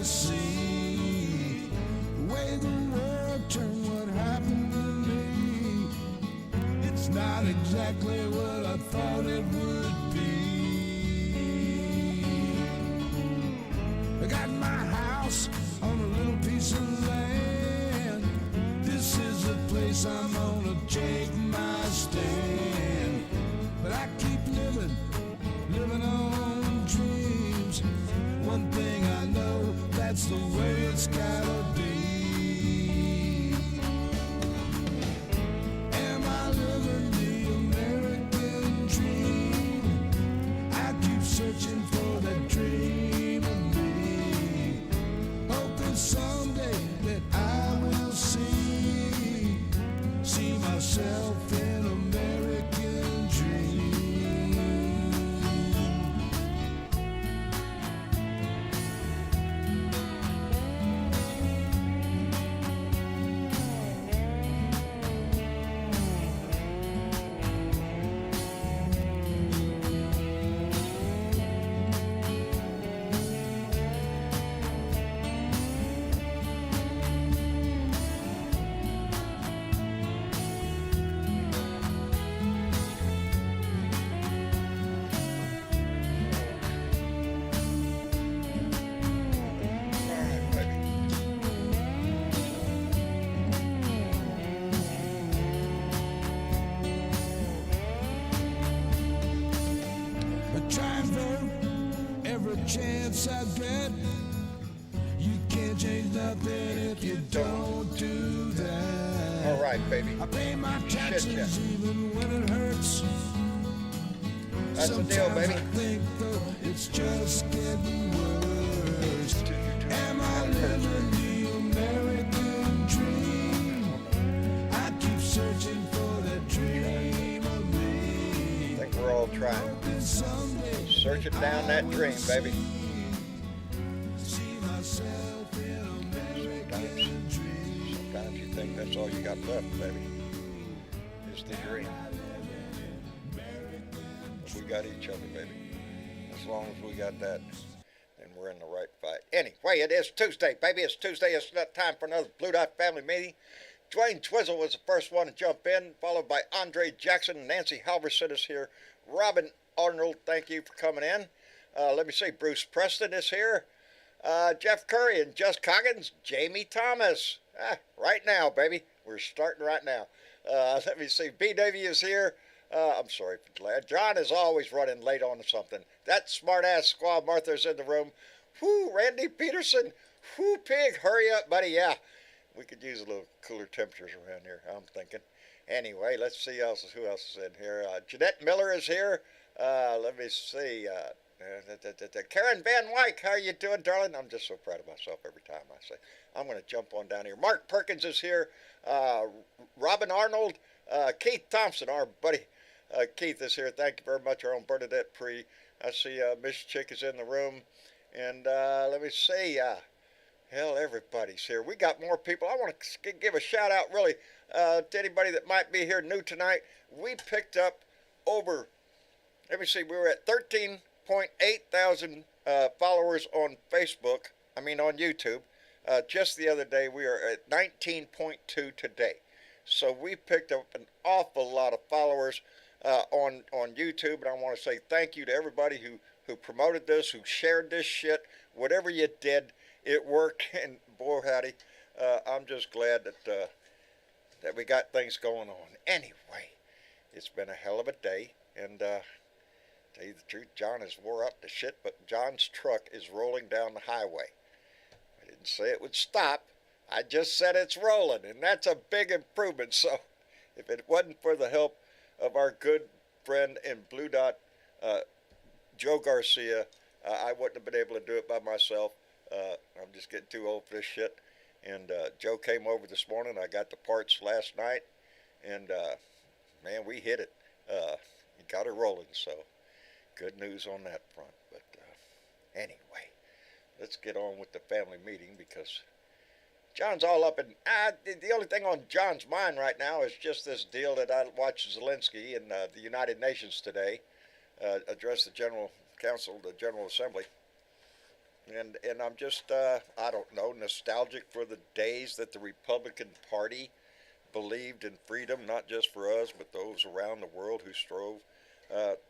see the way the world turned what happened to me. It's not exactly what I thought it would be. I got my house on a little piece of land. This is the place I'm gonna take my stand. But I keep living on dreams. One thing I know, that's the way it's gotta be. Am I living the American dream? I keep searching for that dream of me, hoping someday that I will see myself in American dream. Chance I get, you can't change nothing if you don't do that. All right, baby. I pay my taxes even when it hurts. That's the deal, baby. I think though it's just getting worse. Am I living the American dream? I keep searching for that dream of me. I think we're all trying. Searching down that dream, baby. Sometimes you think that's all you got left, baby. Is the dream. But we got each other, baby. As long as we got that, then we're in the right fight. Anyway, it is Tuesday, baby. It's Tuesday. It's not time for another Blue Dot family meeting. Dwayne Twizzle was the first one to jump in, followed by Andre Jackson. Nancy Halverson is here. Robin Arnold, thank you for coming in. Let me see, Bruce Preston is here. Jeff Curry and Just Coggins. Jamie Thomas. Right now, baby. We're starting right now. Let me see, BW is here. I'm sorry for delay. John is always running late on something. That smart-ass squaw Martha's in the room. Whoo, Randy Peterson. Whoo, Pig, hurry up, buddy. Yeah, we could use a little cooler temperatures around here, I'm thinking. Anyway, let's see who else is in here. Jeanette Miller is here. Let me see. Karen Van Wyck, how are you doing, darling? I'm just so proud of myself every time I say. I'm going to jump on down here. Mark Perkins is here. Robin Arnold. Keith Thompson, our buddy. Keith is here. Thank you very much. Our own Bernadette Pre. I see Miss Chick is in the room. And let me see. Hell, everybody's here. We got more people. I want to give a shout out, really, to anybody that might be here new tonight. We picked up over, let me see, we were at 13.8 thousand followers on Facebook. I mean, on YouTube. Just the other day, we are at 19.2 today. So we picked up an awful lot of followers on YouTube. And I want to say thank you to everybody who promoted this, who shared this shit. Whatever you did, it worked. And boy, howdy, I'm just glad that we got things going on. Anyway, it's been a hell of a day. And tell you the truth, John has wore up the shit, but John's truck is rolling down the highway. I didn't say it would stop. I just said it's rolling, and that's a big improvement. So if it wasn't for the help of our good friend in Blue Dot, Joe Garcia, I wouldn't have been able to do it by myself. I'm just getting too old for this shit. And Joe came over this morning. I got the parts last night, and man, we hit it. You got it rolling, so good news on that front. But anyway, let's get on with the family meeting, because John's all up in... the only thing on John's mind right now is just this deal that I watched Zelensky in the United Nations today address the General Council, the General Assembly. And I'm just I don't know, nostalgic for the days that the Republican Party believed in freedom, not just for us, but those around the world who strove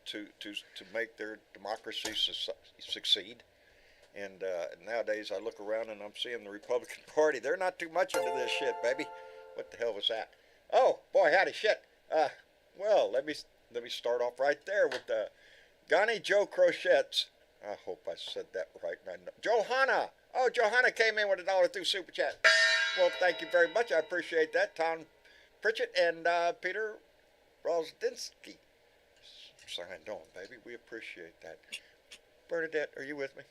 to make their democracy succeed. And nowadays I look around and I'm seeing the Republican Party. They're not too much into this shit, baby. What the hell was that? Oh boy, howdy shit. Well, let me start off right there with Ghani Joe Crochets. I hope I said that right. Johanna. Oh, Johanna came in with $1 through Super Chat. Well, thank you very much. I appreciate that. Tom Pritchett and Peter Rosdinsky signed on, baby. We appreciate that. Bernadette, are you with me?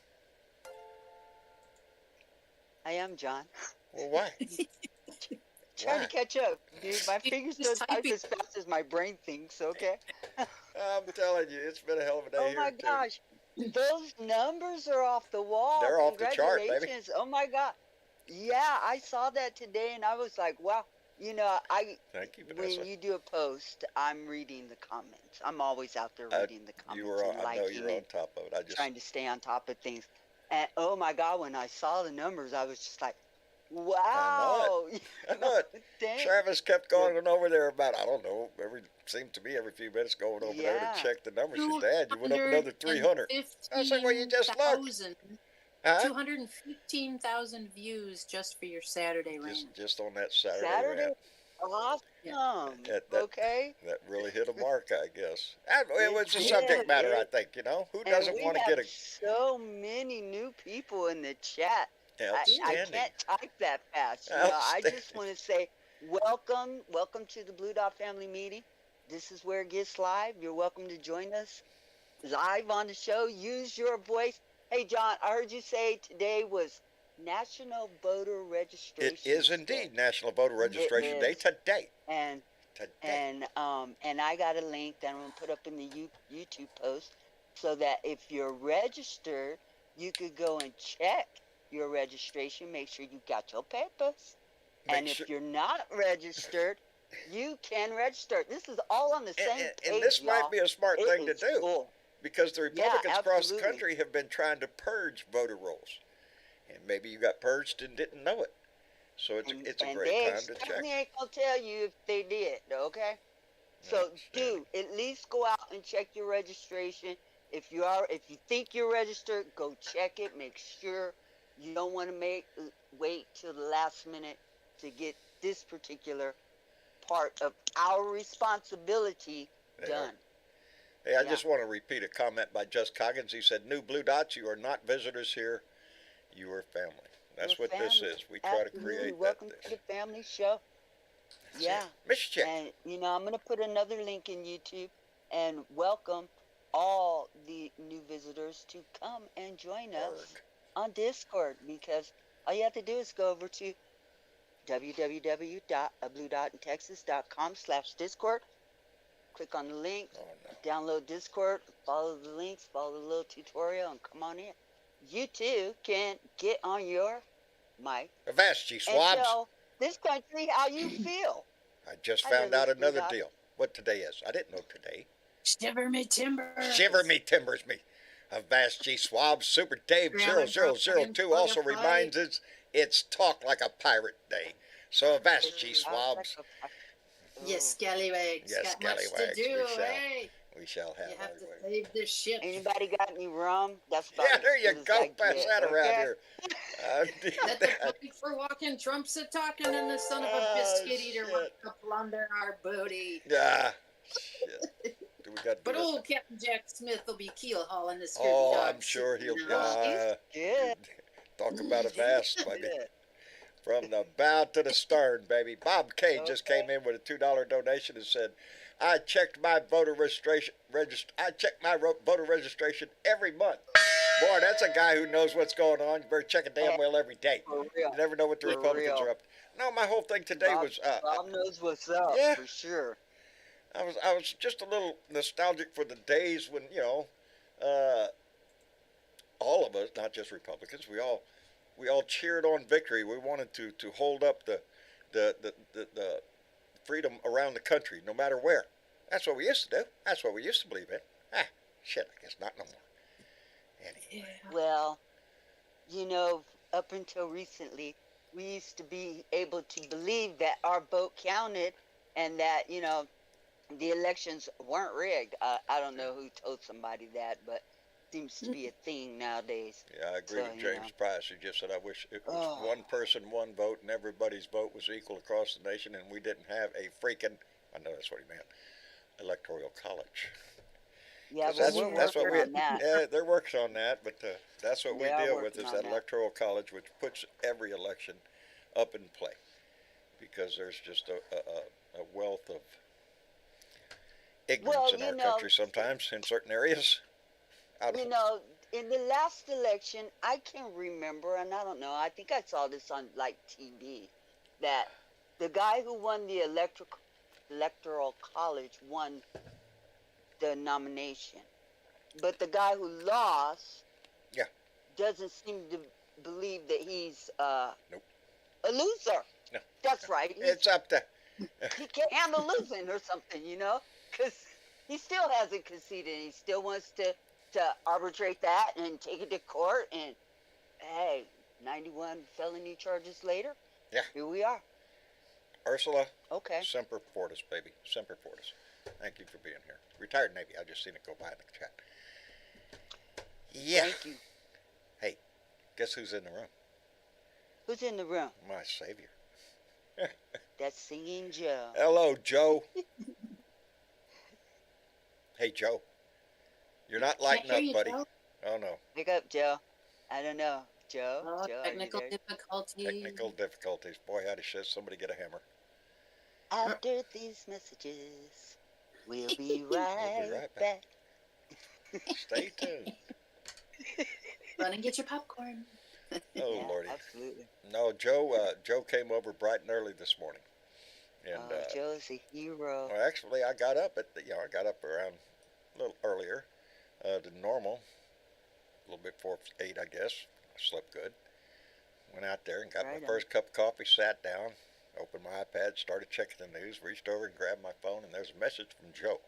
I am, John. Well, why? Trying to catch up, dude. My fingers don't type as fast as my brain thinks, okay? I'm telling you, it's been a hell of a day Oh here, my too. gosh. Those numbers are off the wall. They're off the chart, baby. Congratulations. Oh my God. Yeah, I saw that today and I was like, wow. You know, Thank you, Vanessa. when you do a post, I'm reading the comments. I'm always out there reading the comments and I liking know you're on it, top of it. I just trying to stay on top of things. And oh my God, when I saw the numbers, I was just like, wow. I know it. Dang. Travis kept going over there about, I don't know, seemed to me every few minutes going over there Yeah. to check the numbers. He said, Dad, you went up another 300. I was like, well, you just looked. Huh? 215,000 views just for your Saturday rant. Just on that Saturday Saturday? rant. Awesome. That- Okay. That really hit a mark, I guess. It was a did. subject matter, I think, you know. Who doesn't And we want to have get a so many new people in the chat. I outstanding? can't type that fast. You know, I just Outstanding. want to say welcome to the Blue Dot Family Meeting. This is where it gets live. You're welcome to join us live on the show. Use your voice. Hey, John, I heard you say today was National Voter Registration It is Day. indeed National Voter Registration Day is. today. And Today. and I got a link that I'm gonna put up in the YouTube post so that if you're registered, you could go and check your registration, make sure you got your papers. And if you're not registered, you can register. This is all on the same page, and this might be a smart It thing to is do. cool. Because the Republicans across the absolutely. country have been trying to purge voter rolls. And maybe you got purged and didn't know it. So it's a And great they time to check. certainly ain't gonna tell you if they did, okay? So do at least go out and check your registration. If you think you're registered, go check it. Make sure you don't want to wait till the last minute to get this particular part of our responsibility done. Hey, I just want to repeat a comment by Just Coggins. He said, "New Blue Dots, you are not visitors here. You are family." That's what this is. We try to create that. Welcome to the family show. Yeah. Mr. Chick. And, you know, I'm going to put another link in YouTube and welcome all the new visitors to come and join us on Discord, because all you have to do is go over to www.bluedotintexas.com/Discord. Click on the link, download Discord, follow the links, follow the little tutorial, and come on in. You too can get on your mic Avast, you and swabs. tell this country how you feel. I just Hi found there, out Miss Blue another Dot. deal. What today is? I didn't know today. Shiver me timbers. Shiver me timbers me. Avast, G swabs. Super Dave 0002 also reminds us it's Talk Like a Pirate Day. So Avast, G swabs. You scallywags. Yes, got much to scallywags, do, we shall. hey? We shall have You have our to way. save this shit. Anybody got any rum? That's about Yeah, as there you good as go. I Pass get, that around okay? here. Let the public for walking Trump's a talking and the son of a biscuit eater shit. wants to plunder our booty. Ah, shit. Do we got to But do it? old Captain Jack Smith will be keel hauling this good Oh, dog I'm sure he'll. sitting down. Good. Talk about a vast, baby. Good. From the bow to the stern, baby. Bob K just Okay. came in with a $2 donation and said, "I checked my voter registration. Voter registration every month." Boy, that's a guy who knows what's going on. You better check it damn well every day. For real. You never know what the For Republicans real. are up to. No, my whole thing today Bob, was Bob knows what's up, yeah. for sure. I was just a little nostalgic for the days when, you know, all of us, not just Republicans, we all cheered on victory. We wanted to hold up the freedom around the country, no matter where. That's what we used to do. That's what we used to believe in. Shit, I guess not no more. Anyway. Yeah. Well, you know, up until recently, we used to be able to believe that our vote counted and that, you know, the elections weren't rigged. I don't know who told somebody that, but seems to be a thing nowadays. Yeah, I agree So, with you James know. Price, who just said, I wish it was Oh. one person, one vote, and everybody's vote was equal across the nation, and we didn't have a freaking, I know that's what he meant, electoral college. Yeah, 'Cause but that's, we're that's what working we, on that. yeah, they're working on that, but that's what we They are deal with working is on that that. electoral college, which puts every election up in play, because there's just a wealth of ignorance Well, in you our know, country sometimes in certain areas. I you don't, know, in the last election, I can remember, and I don't know, I think I saw this on like TV, that the guy who won the electoral college won the nomination, but the guy who lost, Yeah. doesn't seem to believe that he's Nope. a loser. No. That's right. It's up to, He can't handle losing or something, you know, because he still hasn't conceded. He still wants to arbitrate that and take it to court. And hey, 91 felony charges later. Yeah. Here we are. Ursula, Okay. Semper Fortis, baby. Semper Fortis. Thank you for being here. Retired Navy. I just seen it go by in the chat. Yeah. Thank you. Hey, guess who's in the room? Who's in the room? My savior. That's Singing Joe. Hello, Joe. Hey, Joe. You're not lighting Can't up, hear you, buddy. Joe. Oh, no. Wake up, Joe. I don't know. Joe? Oh, Joe, are you technical there? difficulty. Technical difficulties. Boy, howdy shit. Somebody get a hammer. After these messages, we'll be right, right back. Stay tuned. Run and get your popcorn. Oh, Yeah, Lordy. absolutely. No, Joe came over bright and early this morning. And, Joe's a hero. well, actually, I got up I got up around a little earlier than normal. A little bit before 8, I guess. I slept good. Went out there and got Right my on. first cup of coffee, sat down, opened my iPad, started checking the news, reached over and grabbed my phone, and there's a message from Joe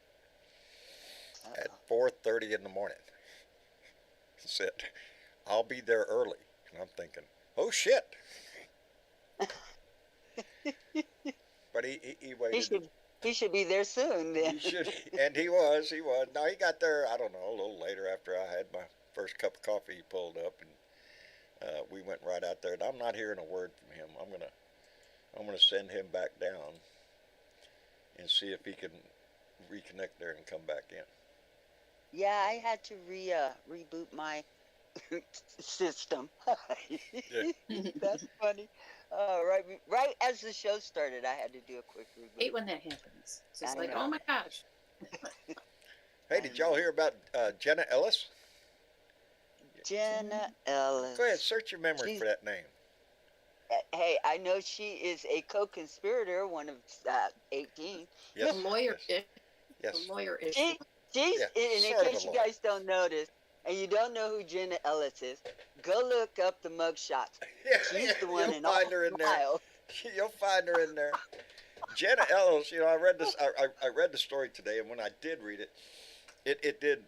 at 4:30 in the morning. It said, I'll be there early. And I'm thinking, oh, shit. But he waited. He should be there soon then. He should, and he was. No, he got there, I don't know, a little later after I had my first cup of coffee. He pulled up, and we went right out there. And I'm not hearing a word from him. I'm gonna send him back down and see if he can reconnect there and come back in. Yeah, I had to reboot my system. That's funny. Right as the show started, I had to do a quick reboot. Hate when that happens. It's just I like, know. oh my gosh. Hey, did y'all hear about Jenna Ellis? Jenna Ellis. Go ahead, search your memory She's- for that name. Hey, I know she is a co-conspirator, one of 18. Yes. The lawyer Yes. Yes. The lawyer is. She's, Yeah, in sort of case a you lawyer. guys don't notice, and you don't know who Jenna Ellis is, go look up the mugshots. She's the one You'll in all find her in there. smiles. You'll find her in there. Jenna Ellis, I read this. I read the story today, and when I did read it, it did.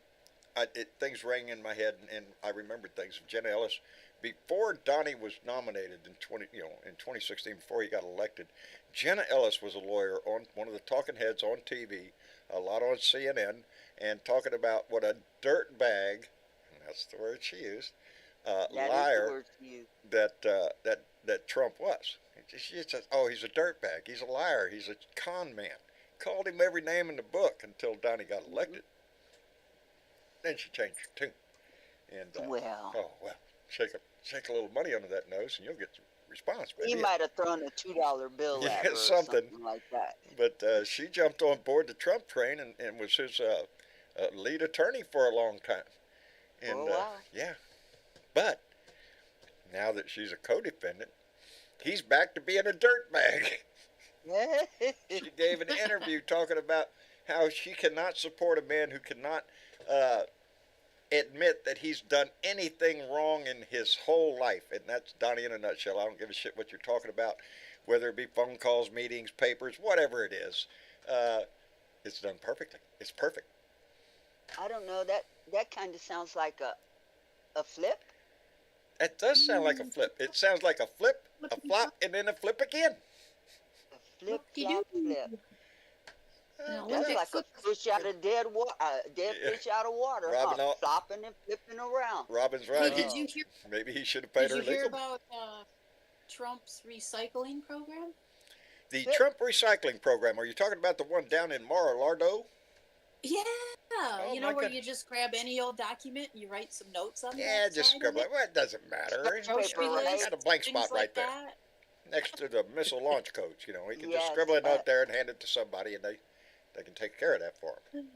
Things rang in my head, and I remembered things. Jenna Ellis, before Donnie was nominated in 2016, before he got elected, Jenna Ellis was a lawyer on one of the talking heads on TV, a lot on CNN, and talking about what a dirt bag, and that's the word she used, That is the liar word to use. that Trump was. She says, oh, he's a dirtbag. He's a liar. He's a con man. Called him every name in the book until Donnie got elected. Then she changed her tune. And Well. oh well, shake a little money under that nose, and you'll get some response. He Baby. might have thrown a $2 bill Yeah, at her or something. something like that. But she jumped on board the Trump train and was his lead attorney for a long time. And Oh, wow. yeah, but now that she's a co-defendant, he's back to being a dirtbag. She gave an interview talking about how she cannot support a man who cannot admit that he's done anything wrong in his whole life. And that's Donnie in a nutshell. I don't give a shit what you're talking about, whether it be phone calls, meetings, papers, whatever it is. It's done perfectly. It's perfect. I don't know. That kind of sounds like a flip. It does sound like a flip. It sounds like a flip, a flop, and then a flip again. Flip, flop, flip. An That's Olympic like flip. a fish out of dead water, dead Yeah. fish out of water, Robin, huh? Flopping and flipping around. Robin's Hey, right. did you hear? Maybe he should have paid Did her you hear legal. about Trump's recycling program? The Trump recycling program. Are you talking about the one down in Mar-a-Lago? Yeah, Oh, you know my where God. you just grab any old document and you write some notes on Yeah, the just backside of scribble it? it. Well, it doesn't matter. Grocery You know, I list, got a blank Things spot like right there that. next to the missile launch codes. You know, he can just Yes, scribble a note there and hand it to somebody, and they can take care of that for him.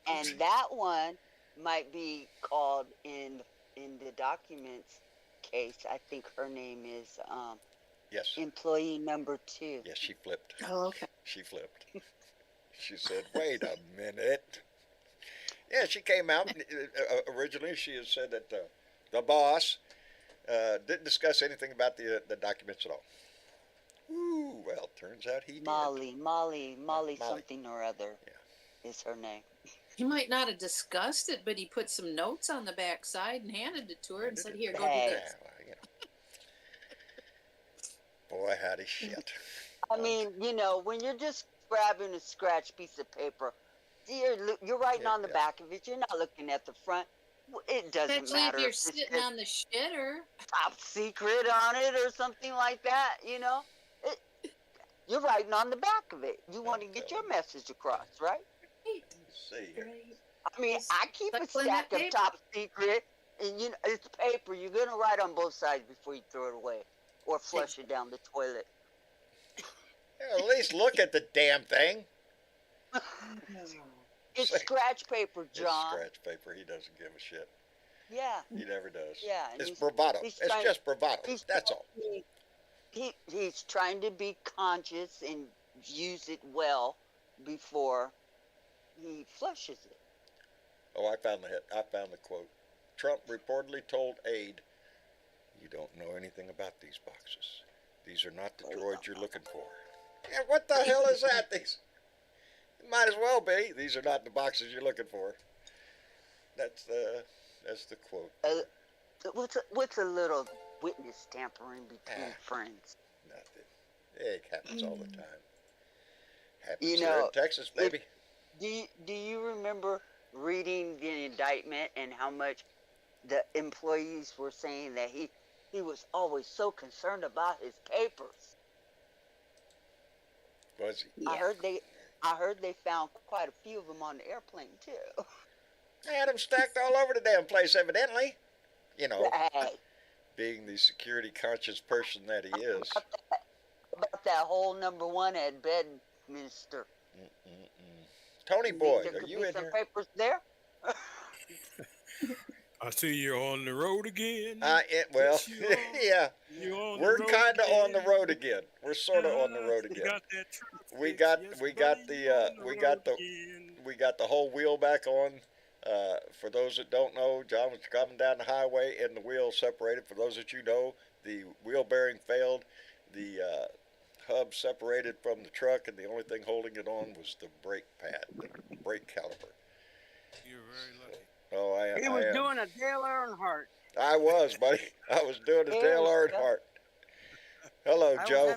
and that one might be called in the documents case. I think her name is Yes. employee number 2. Yes, she flipped. Oh, okay. She flipped. She said, "Wait a minute." Yeah, she came out. Originally, she had said that the boss didn't discuss anything about the documents at all. Ooh, well, turns out he did. Molly Molly. something or other is her name. He might not have discussed it, but he put some notes on the backside and handed it to her and said, "Here, go Hey. do Yeah, this." well, you know. Boy, howdy shit. I mean, you know, when you're just grabbing a scratch piece of paper, you're writing Yeah, on the yeah. back of it. You're not looking at the front. It doesn't Especially matter if you're it's sitting on the shitter. top secret on it or something like that. You know, you're writing on the back of it. You want to get your message across, right? Right, Let's see here. right. I mean, Just I keep a circling stack that of paper. top secret, and you know, it's paper. You're gonna write on both sides before you throw it away or flush it down the toilet. Yeah, at least look at the damn thing. It's Say- scratch paper, It's John. scratch paper. He doesn't give a shit. Yeah, He never does. yeah. and It's he's- bravado. he's It's trying- just bravado. he's That's all. He's trying to be conscious and use it well before he flushes it. Oh, I found the quote. Trump reportedly told aide, "You don't know anything about these boxes. These are not the droids you're looking for." Yeah, what the hell is that? These might as well be. These are not the boxes you're looking for. That's the quote. What's a little witness tampering between friends? Nothing. It happens all the time. Happens You here know, in Texas, baby. Do you remember reading the indictment and how much the employees were saying that he was always so concerned about his papers? Was he? I heard they found quite a few of them on the airplane too. They had him stacked all over the damn place, evidently. You know, Hey, being the security conscious person that he is. about that whole #1 at Bedminster. Tony Boy, There are could you be in some here? papers there. I see you're on the road again. Well, yeah. You're on We're the road kind of on the again. road again. We're sort of on the road You again. got that truck We fixed. got- Yes, we got buddy, the, you're on we road got the- again. We got the whole wheel back on. For those that don't know, John was coming down the highway and the wheel separated. For those that you know, the wheel bearing failed. The hub separated from the truck, and the only thing holding it on was the brake pad, the brake caliper. You're very lucky. Oh, I He was am. doing a Dale Earnhardt. I was, buddy. I was doing a There Dale we go. Earnhardt. Hello, I Joe.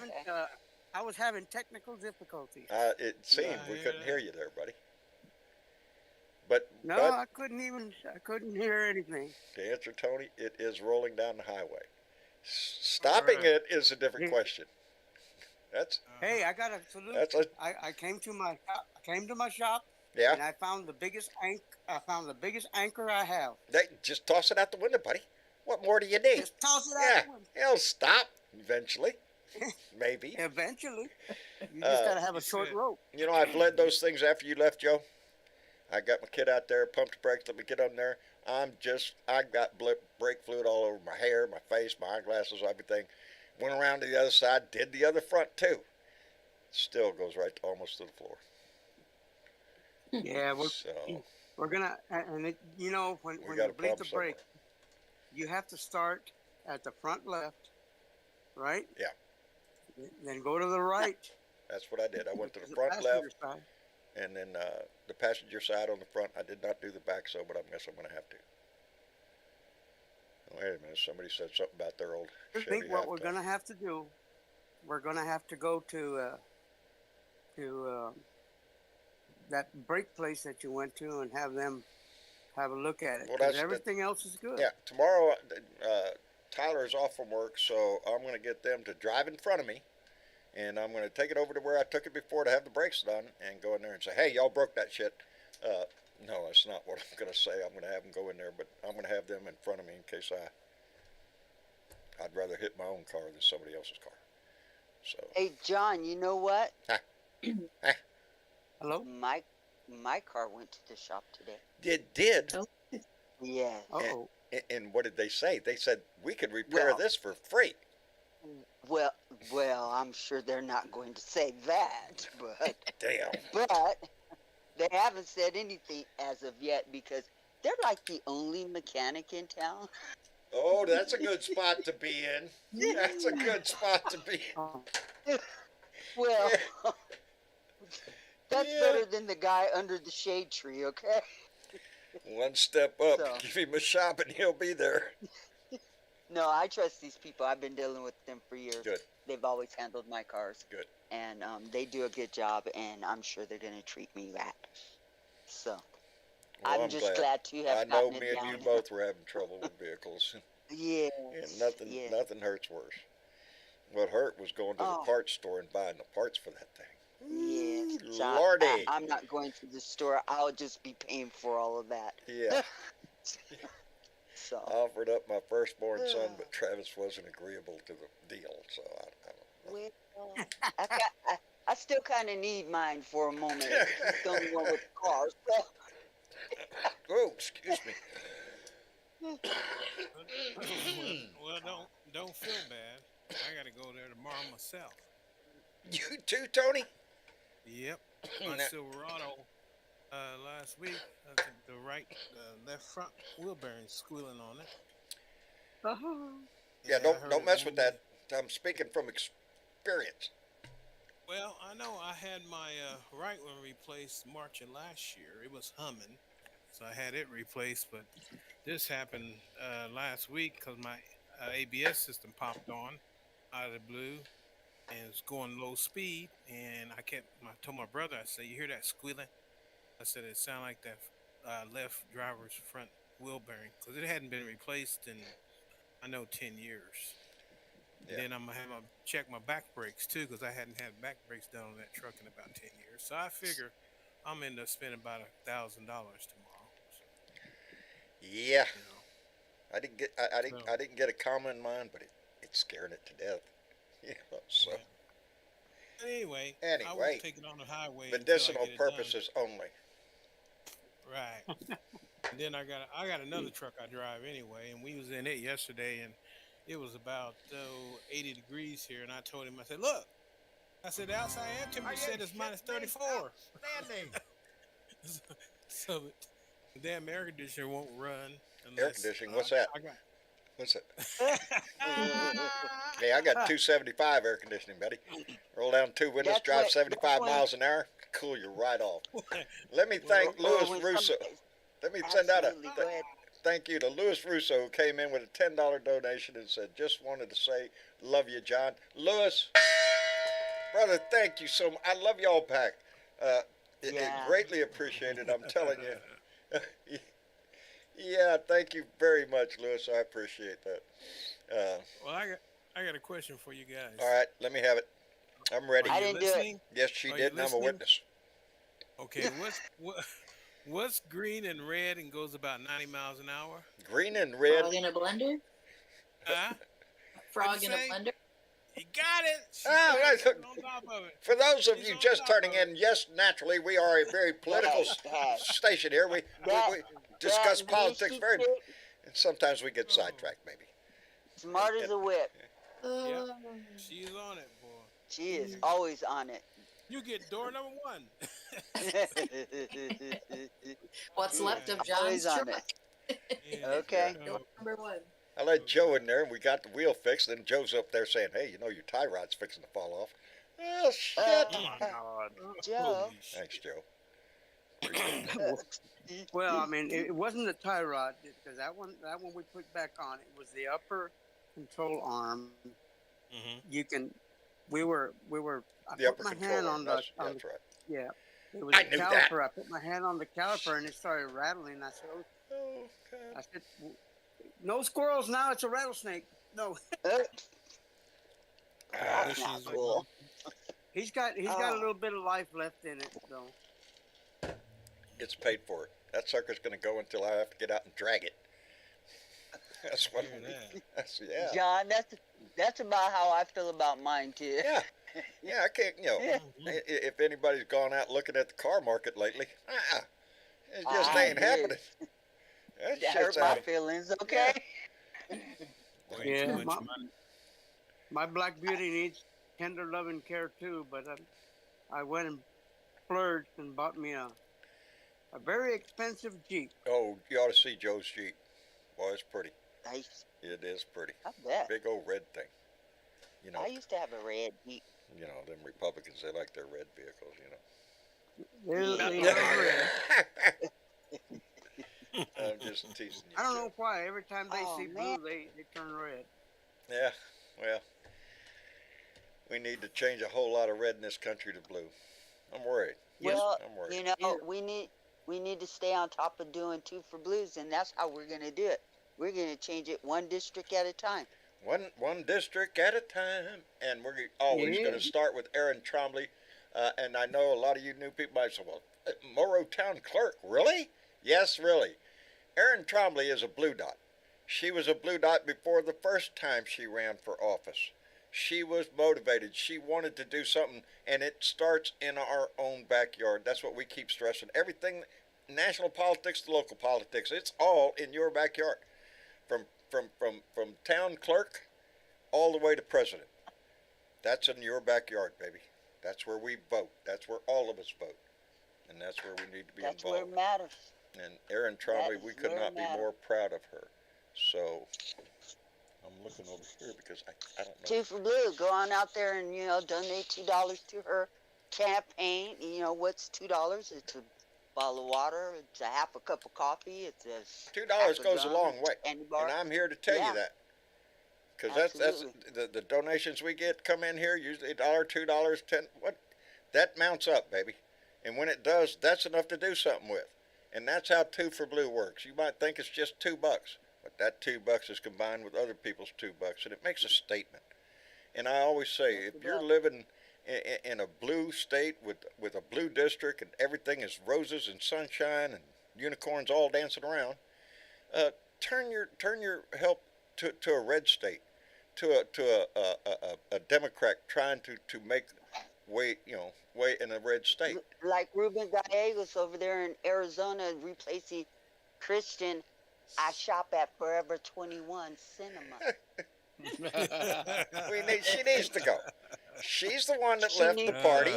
was having technical difficulties. It seemed we couldn't hear you there, buddy. But, No, but I couldn't hear anything. to answer Tony, it is rolling down the highway. Stopping Alright. it is a different Yeah. question. That's Hey, I got a solution. that's a I came to my shop yeah. and I found the biggest anchor I have. Just toss it out the window, buddy. What more do you need? Just toss it Yeah, out. the window. it'll stop eventually. Maybe. Eventually, you just gotta have a short said- rope. You know, I've led those things after you left, Joe. I got my kid out there, pumped the brakes, let me get on there. I got brake fluid all over my hair, my face, my eyeglasses, everything. Went around to the other side, did the other front too. Still goes right almost to the floor. Yeah, So we're gonna and it, you know when we you got a bleed problem the brake, somewhere. you have to start at the front left, right? Yeah. Then go to the right. That's what I did. I went to the the front passenger left, side. and then the passenger side on the front. I did not do the back, so but I guess I'm going to have to. Wait a minute. Somebody said something about their old I Chevy think what we're half-ton. going to have to do, we're going to have to go to that break place that you went to and have them have a look at it. Well, 'cause that's the- everything else is good. Yeah, tomorrow Tyler's off from work, so I'm going to get them to drive in front of me, and I'm going to take it over to where I took it before to have the brakes done, and go in there and say, hey, y'all broke that shit. No, that's not what I'm going to say. I'm going to have them go in there, but I'm going to have them in front of me in case I'd rather hit my own car than somebody else's car. So. Hey, John, you know what? Hello? My car went to the shop today. It did. Oh. Yeah. Uh-oh. And what did they say? They said we could repair Well- this for free. Well, I'm sure they're not going to say that, but Damn. they haven't said anything as of yet because they're like the only mechanic in town. Oh, that's a good spot to be in. That's a good spot to be in. Oh, Well, that's Yeah. better than the guy under the shade tree, okay? One step up, So- give him a shop, and he'll be there. No, I trust these people. I've been dealing with them for years. Good. They've always handled my cars. Good. And they do a good job, and I'm sure they're going to treat me right. So, Well, I'm just glad. glad to have I know gotten me it and you down. both were having trouble with vehicles, Yes. and nothing hurts worse. What hurt was going to the Oh. parts store and buying the parts for that thing. Yes. Ooh, So Lordy. I'm not going to the store. I'll just be paying for all of that. Yeah. So, I offered up my firstborn son, but Travis wasn't agreeable to the deal, so I don't know. well, I still kind of need mine for a moment. He's the only one with the car. So. Oh, excuse me. Well, don't feel bad. I gotta go there tomorrow myself. You too, Tony? Yep. My Now- Silverado last week, I think the left front wheel bearing squealing on it. Yeah, I don't heard mess it with when that. I'm speaking from experience. Well, I know I had my right one replaced March of last year. It was humming, so I had it replaced. But this happened last week because my ABS system popped on out of the blue and it's going low speed. And I told my brother, I said, "You hear that squealing?" I said, "It sounded like that left driver's front wheel bearing because it hadn't been replaced in, I know, 10 years." Yeah. Then I'm gonna have to check my back brakes too, because I hadn't had back brakes done on that truck in about 10 years. So I figure I'm gonna end up spending about $1,000 tomorrow. So, Yeah, you know, I didn't get a comma in mind, but it's scaring it to death. Yeah, so yeah. But anyway, I Anyway, won't take it on the highway. until I medicinal get it done. purposes only. Right. And then I got another truck I drive anyway, and we was in it yesterday, and it was about 80 degrees here, and I told him, I said, "Look," I said, "the outside air temperature said it's minus 34." So the damn air conditioner won't run. Air conditioning, what's that? I got. What's it? Hey, I got 275 air conditioning, buddy. Roll down two windows, That's drive what- 75 that's when- miles an hour, cool you right off. Let me thank Or Louis when Russo. somebody- Let me send out a Absolutely, go ahead. thank you to Louis Russo, who came in with a $10 donation and said, "Just wanted to say, love you, John." Louis, brother, thank you so much. I love y'all, Pact. It Yeah. greatly appreciated, I'm telling you. Yeah, thank you very much, Louis. I appreciate that. Well, I got a question for you guys. All right, let me have it. I'm ready. I Are you didn't do it. listening? Yes, she Are did, you and I'm a listening? witness. Okay, what's green and red and goes about 90 miles an hour? Green and red. Frog in a blender? Huh? Frog in a say? blender? You got it. She Ah, got right. it. On top of it. For those of She's you on just top turning of it. in, yes, naturally, we are a very political Hey. station here. We discuss That politics Missy very, chick, and sometimes we get Oh. sidetracked, maybe. smart as a whip. She's on it, boy. She is always on it. You get door number 1. What's left of Always John's on truck? it. Yeah. Okay. So, Door number 1. I let Joe in there, and we got the wheel fixed. Then Joe's up there saying, "Hey, you know your tie rod's fixing to fall off." Well, shit. oh my God. Joe. Holy shit. Thanks, Joe. Well, I mean, it wasn't the tie rod because that one we put back on. It was the upper control arm. Mm-hmm. You can. We were. I The put upper my control hand arm. on the. That's right. Yeah. It was I the knew caliper. that. I put my hand on the caliper and it started rattling. I said, oh, Oh, God. I said, no squirrels now. It's a rattlesnake. No, That's not Bushes, cool. he's got a little bit of life left in it though. It's paid for it. That sucker's going to go until I have to get out and drag it. That's what. Hear that. That's, yeah. John, that's about how I feel about mine too. Yeah. Yeah, I can't, if anybody's gone out looking at the car market lately, it just I ain't did. happening. That That shit's hurt my out. feelings. Okay. Way Yeah, too much my- money. My Black Beauty needs tender love and care too, but I went and splurged and bought me a very expensive Jeep. Oh, you ought to see Joe's Jeep. Boy, it's pretty. Nice. It is pretty. I bet. Big old red thing. I used to have a red Jeep. Them Republicans, they like their red vehicles, They Yeah. love red. I'm just teasing you. I don't Joe. know why. Every time they Oh, see man. blue, they turn red. Yeah, well, we need to change a whole lot of red in this country to blue. I'm worried. Yes, Well, I'm worried. Yeah. we need to stay on top of doing 2 for Blues, and that's how we're gonna do it. We're gonna change it 1 district at a time. One district at a time, and we're always Yeah. going to start with Aaron Trombley. And I know a lot of you new people might say, "Well, Morrow Town Clerk, really?" Yes, really. Aaron Trombley is a blue dot. She was a blue dot before the first time she ran for office. She was motivated. She wanted to do something, and it starts in our own backyard. That's what we keep stressing. Everything, national politics to local politics, it's all in your backyard. From town clerk all the way to president. That's in your backyard, baby. That's where we vote. That's where all of us vote. And that's where we need to be That's where it involved. matters. And Erin Trombley, That we is could where not it be matters. more proud of her. So I'm looking over here because I don't know. 2 for Blue. Go on out there and donate $2 to her campaign. What's $2? It's a bottle of water. It's a half a cup of coffee. It's a $2 half goes a gum, long way. candy bar. And I'm here to tell Yeah. you that. Because that's Absolutely. the donations we get come in here, usually $1, $2, 10, that mounts up, baby. And when it does, that's enough to do something with. And that's how 2 for Blue works. You might think it's just $2, but that $2 is combined with other people's $2, and it makes a statement. And I always say, if you're living in a blue state with a blue district and everything is roses and sunshine and unicorns all dancing around, turn your help to a red state, to a Democrat trying to make way in a red state. Like Ruben Gallegos over there in Arizona replacing Christian. I shop at Forever 21 Cinema. She needs to go. She's the one that She left the needs- party.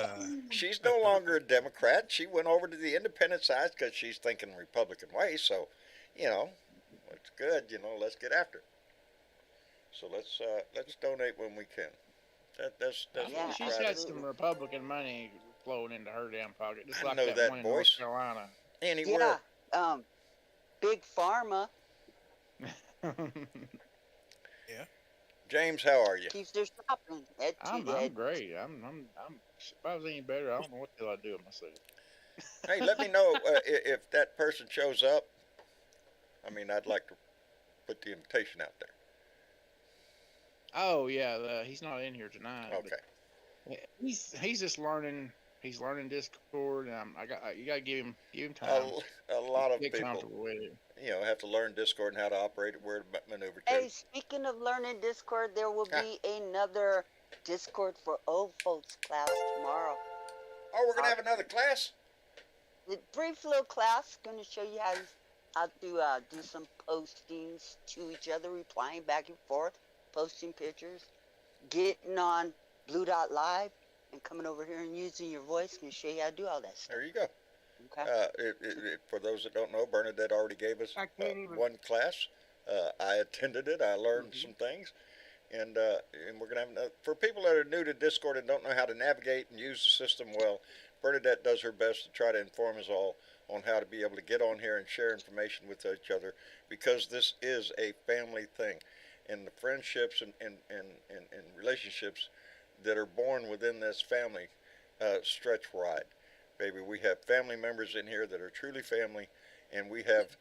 She's no longer a Democrat. She went over to the independent side because she's thinking Republican way. So, it's good. Let's get after it. So let's donate when we can. That's Yeah, what She's we're got proud some of. Republican money flowing into her damn pocket, just I like know that that one in voice. North Carolina. Anywhere. Yeah. Big Pharma James, how are you? keeps their shopping. I'm great. If I was any better, I don't know what the hell I'd do with myself. Hey, let me know if that person shows up. I'd like to put the invitation out there. Oh yeah, he's not in here tonight. but Okay. He's just learning. He's learning Discord, and you gotta give him time. A lot of Get people, comfortable with it. have to learn Discord and how to operate it, where to maneuver to. Hey, speaking of learning Discord, there will be another Discord for old folks class tomorrow. Oh, we're gonna have another class. The brief little class going to show you how to do some postings to each other, replying back and forth, posting pictures, getting on Blue Dot Live, and coming over here and using your voice. Going to show you how to do all that stuff. There you go. Okay. For those that don't know, Bernadette already gave us I can't even- one class. I attended it. I learned some things, and we're gonna have another. For people that are new to Discord and don't know how to navigate and use the system well, Bernadette does her best to try to inform us all on how to be able to get on here and share information with each other, because this is a family thing. And the friendships and relationships that are born within this family stretch wide. Baby, we have family members in here that are truly family, and we have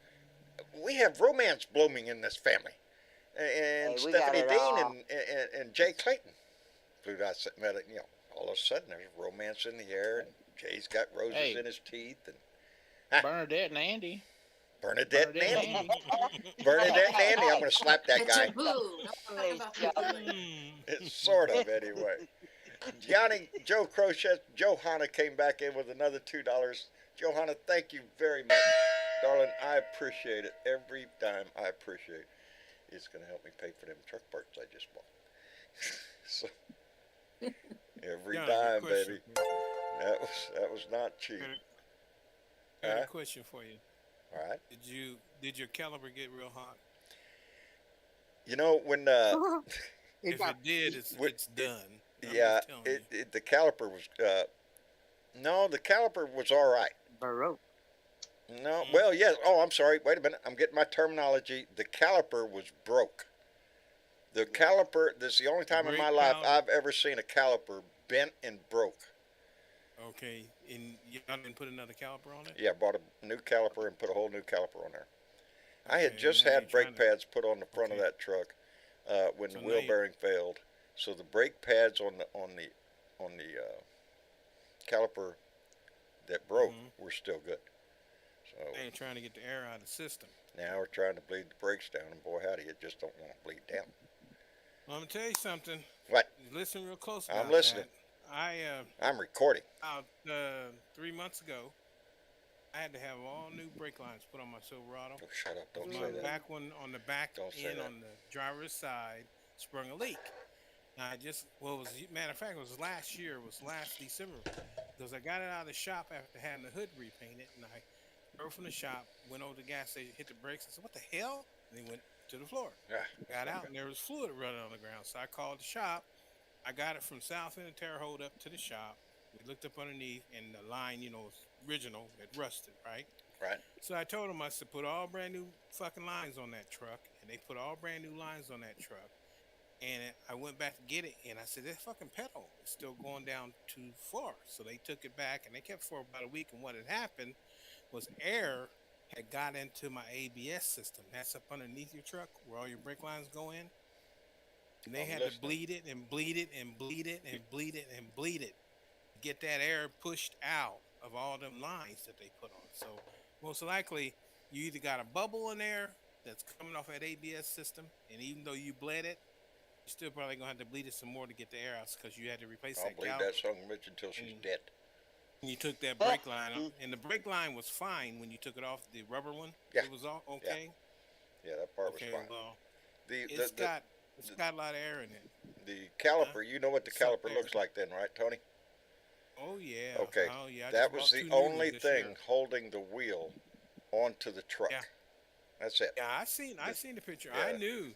romance blooming in this family. And Hey, we got Stephanie it Dean all. and Jay Clayton. Blue Dot met it, all of a sudden there's romance in the air, and Jay's got roses Hey. in his teeth, and Bernadette and Andy. Bernadette and Bernadette Andy. and Andy. Bernadette and Andy, I'm going to slap that It's guy. a boo. Don't talk about the boo. It's sort of, anyway. Joe Crochet, Johanna came back in with another $2. Johanna, thank you very much. Darling, I appreciate it. Every dime I appreciate it. It's going to help me pay for them truck parts I just bought. So, every Got a dime, question baby. That was not cheap. I got Huh? a question for you. All right. Did your caliber get real hot? When If it did, it's done. I'm just yeah, telling you. the caliper was no, the caliper was all right. Baroque. No, well, yes. Oh, I'm sorry. Wait a minute. I'm getting my terminology. The caliper was broke. The caliper. This is the only time in Brake my life caliper? I've ever seen a caliper bent and broke. Okay, and y'all didn't put another caliper on it? Yeah, I bought a new caliper and put a whole new caliper on there. I had Okay, just now had you're brake trying to- pads put on the front of Okay. that truck when So the now wheel you- bearing failed. So the brake pads on the caliper that broke Mm-hmm. were still good. So Now you're trying to get the air out of the system. now we're trying to bleed the brakes down, and boy, howdy, it just don't want to bleed down. Well, I'm gonna tell you something. What? Listen real close. I'm about listening. that. I'm recording. About 3 months ago, I had to have all new brake lines put on my Silverado. Oh, shut up! Don't My say that. back one on the back Don't say end that. on the driver's side sprung a leak. Now matter of fact, it was last December, because I got it out of the shop after having the hood repainted, and I drove from the shop, went over to the gas station, hit the brakes, and said, "What the hell?" And then went to the floor. Yeah. Got out, and there was fluid running on the ground. So I called the shop. I got it from South End of Terre Haute up to the shop. We looked up underneath, and the line, was original. It rusted, right? Right. So I told them, I said, put all brand new fucking lines on that truck. And they put all brand new lines on that truck. And I went back to get it, and I said, that fucking pedal is still going down too far. So they took it back, and they kept it for about a week. And what had happened was air had got into my ABS system. That's up underneath your truck where all your brake lines go in. And they I'm had listening. to bleed it and bleed it and bleed it and bleed it and bleed it to get that air pushed out of all them lines that they put on. So most likely you either got a bubble in there that's coming off that ABS system, and even though you bled it, you're still probably gonna have to bleed it some more to get the air out because you had to replace I'll that bleed caliper. that son of a bitch until she's dead. And you took that brake line off, and the brake line was fine when you took it off, the rubber one. Yeah. It was all okay. Yeah, that part Okay, was fine. well, The it's got a lot of air in it. the caliper, you know what the It's up caliper there. looks like then, right, Tony? Oh yeah. Okay. Oh yeah. I That just was bought the two new only ones this thing year. holding the wheel onto the truck. Yeah. That's it. Yeah, I seen the picture. Yeah. I knew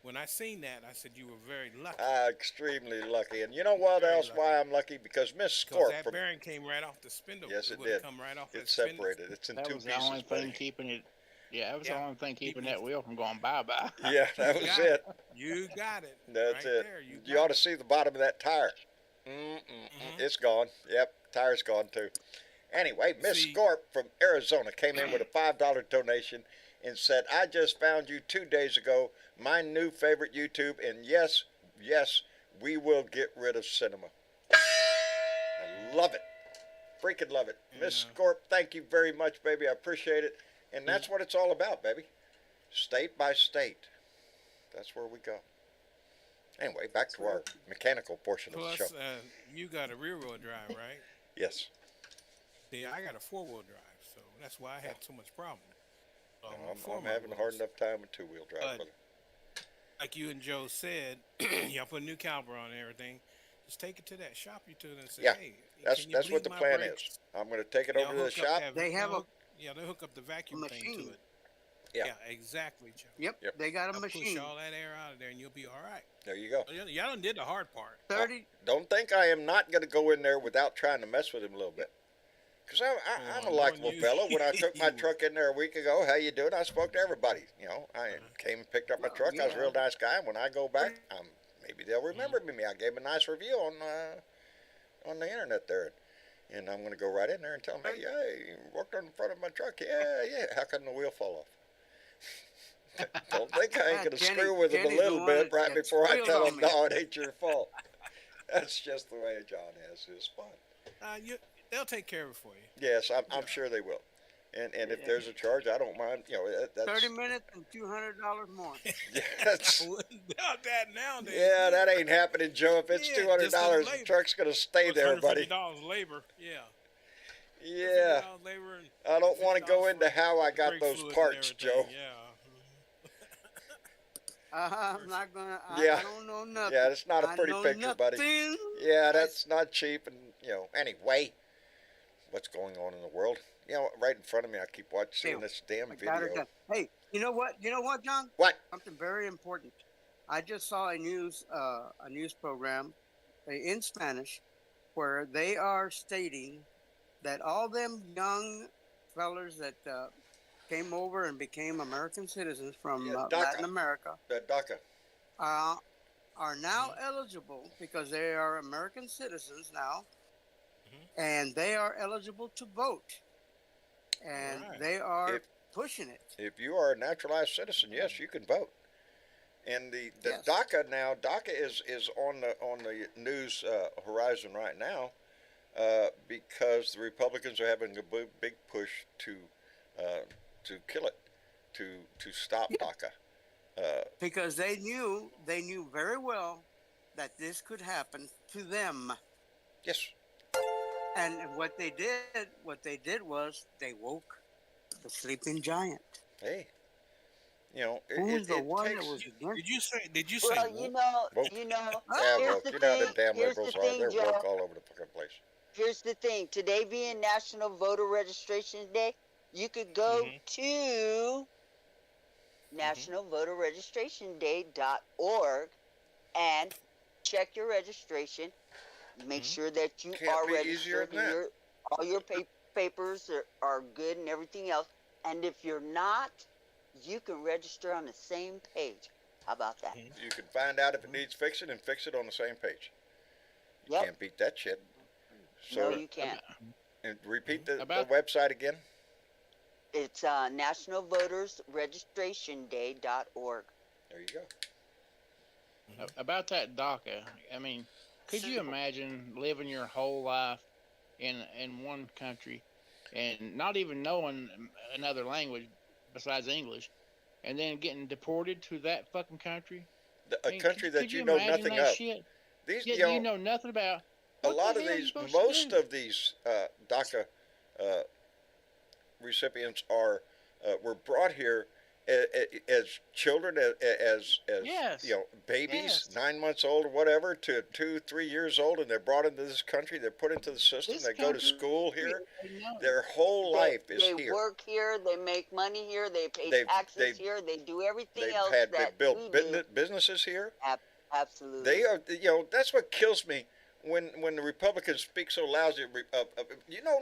when I seen that. I said you were very lucky. Extremely lucky. And you know what Very else lucky. why I'm lucky? Because Miss Because Scorp that from bearing came right off the spindle. Yes, it would've did. Come right off that it's spindle. separated. It's in That two was the only pieces, thing buddy. keeping it. Yeah, that was Yeah. the only thing keeping Keeping that wheel from going bye-bye. Yeah, that was got it. You got it. That's right it. There. You ought to see the bottom of that tire. It's gone. Yep, tire's gone too. Anyway, Miss See- Scorp from Arizona came in with a $5 donation and said, I just found you 2 days ago, my new favorite YouTube, and yes, we will get rid of cinema. I love it. Freaking love it. Miss Scorp, thank you very much, baby. I appreciate it. And that's what it's all about, baby. State by state. That's where we go. Anyway, back to our mechanical portion of the Plus, show. you got a rear-wheel drive, right? Yes. See, I got a four-wheel drive, so that's why I had so much problem. I'm having a hard enough time with two-wheel drive. But- brother. Like you and Joe said, y'all put a new caliper on and everything. Just take it to that shop you took and say, Yeah, hey, That's can you what bleed the my plan brakes? is. I'm going to take it They'll over to the hook up shop. that- They have they'll a- hook- yeah, they'll hook up the vacuum thing machine. to it. Yeah. Exactly, Joe. Yep, Yep. they got a I'll machine. push all that air out of there, and you'll be all right. There you go. Y'all done did the hard part. 30. Don't think I am not going to go in there without trying to mess with him a little bit. Because I'm a knowing likable you, fellow. When I took my you would. truck in there a week ago, how you doing? I spoke to everybody. You know, I came and picked up my Well, truck. I was a yeah. real nice guy. And when I go back, maybe they'll remember me. I gave them a nice review on the internet there. And I'm going to go right in there and tell them, hey, you worked on the front of my truck. Yeah. How come the wheel fall off? Don't think I ain't going to screw with them a Jenny's the little one bit that right gets before I squealed tell on them, me. no, it ain't your fault. That's just the way John has his fun. They'll take care of it for you. Yes, I'm sure they will. And if there's a charge, I don't mind. You know, that's 30 minutes and $200 more. yeah, that's, About that nowadays. yeah, that ain't happening, Joe. If it's Yeah, $200, just the the labor. truck's gonna stay there, buddy. $150 labor. Yeah. Yeah, $50 labor and I don't want to go $50 into how I got brake those fluid and parts, everything, Joe. Yeah. I'm not going to, Yeah. I don't know nothing. Yeah, it's not a I pretty know picture, buddy. nothing. Yeah, that's not cheap. And anyway, what's going on in the world? Right in front of me, I keep seeing this damn I got her video. done. Hey, you know what, John? What? Something very important. I just saw a news program in Spanish where they are stating that all them young fellers that came over and became American citizens from Yeah, Latin America DACA. are now eligible because they are American citizens now, and they are eligible to vote, and Alright. they are pushing it. If you are a naturalized citizen, yes, you can vote. And the Yes. DACA is on the news horizon right now because the Republicans are having a big push to kill it, to stop DACA. Because they knew very well that this could happen to them, Yes. and what they did was they woke the sleeping giant. Hey. Who's the one takes, that was against? Did you say Well, woke? Woke. Yeah, here's woke. the You know how thing. the damn Here's liberals the are. thing, They're woke Joe. all over the fucking place. Here's the thing. Today being National Voter Registration Day, you could go to nationalvoterregistrationday.org and check your registration. Make sure that you Can't are be easier registered than and that. all your papers are good and everything else. And if you're not, you can register on the same page. How about that? You can find out if it needs fixing and fix it on the same page. You Yep. can't beat that shit. No, So, you can't. and repeat the About- website again. It's nationalvotersregistrationday.org. There you go. About that DACA, I mean, could you imagine living your whole life in one country and not even knowing another language besides English, and then getting deported to that fucking country? A country that could you know imagine nothing that of. shit? These, Yeah, you know nothing about. a What lot the of hell are you these, supposed to most do? of these DACA recipients were brought here as children, as Yes. babies, Yes. 9 months old or whatever, to 2-3 years old, and they're brought into this country. They're put into the system. This They go to country- school here. They know. Their whole life is they here. work here, they make money here, they pay taxes here, they do everything They've else they that built we do. businesses here. Absolutely. They are, that's what kills me when the Republicans speak so lousy.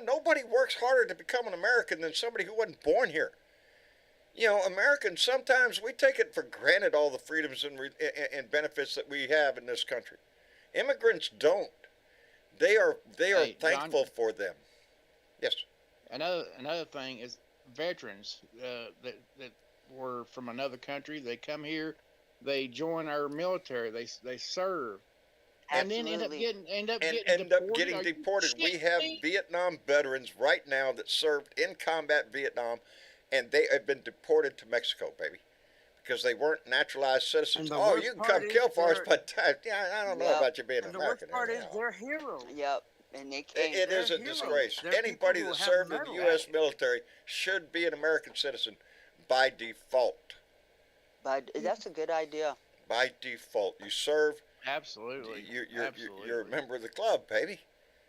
Nobody works harder to become an American than somebody who wasn't born here. Americans, sometimes we take it for granted, all the freedoms and benefits that we have in this country. Immigrants don't. They are Hey, thankful John, for them. Yes. Another thing is veterans that were from another country. They come here, they join our military, they serve, and then end up Absolutely. getting deported. We Shit, have man. Vietnam veterans right now that served in combat Vietnam, and they have been deported to Mexico, baby, because they weren't naturalized citizens. And the Oh, worst you can part come is kill for us, they're- but I don't know Yep. about you being And an the worst American. part is anyhow. they're heroes. Yep. And they came. It they're is a heroes. disgrace. They're Anybody people that who have served in the medals. U.S. military should be an American citizen by default. But that's a good idea. By default, you serve. Absolutely. You're a member of the club, baby.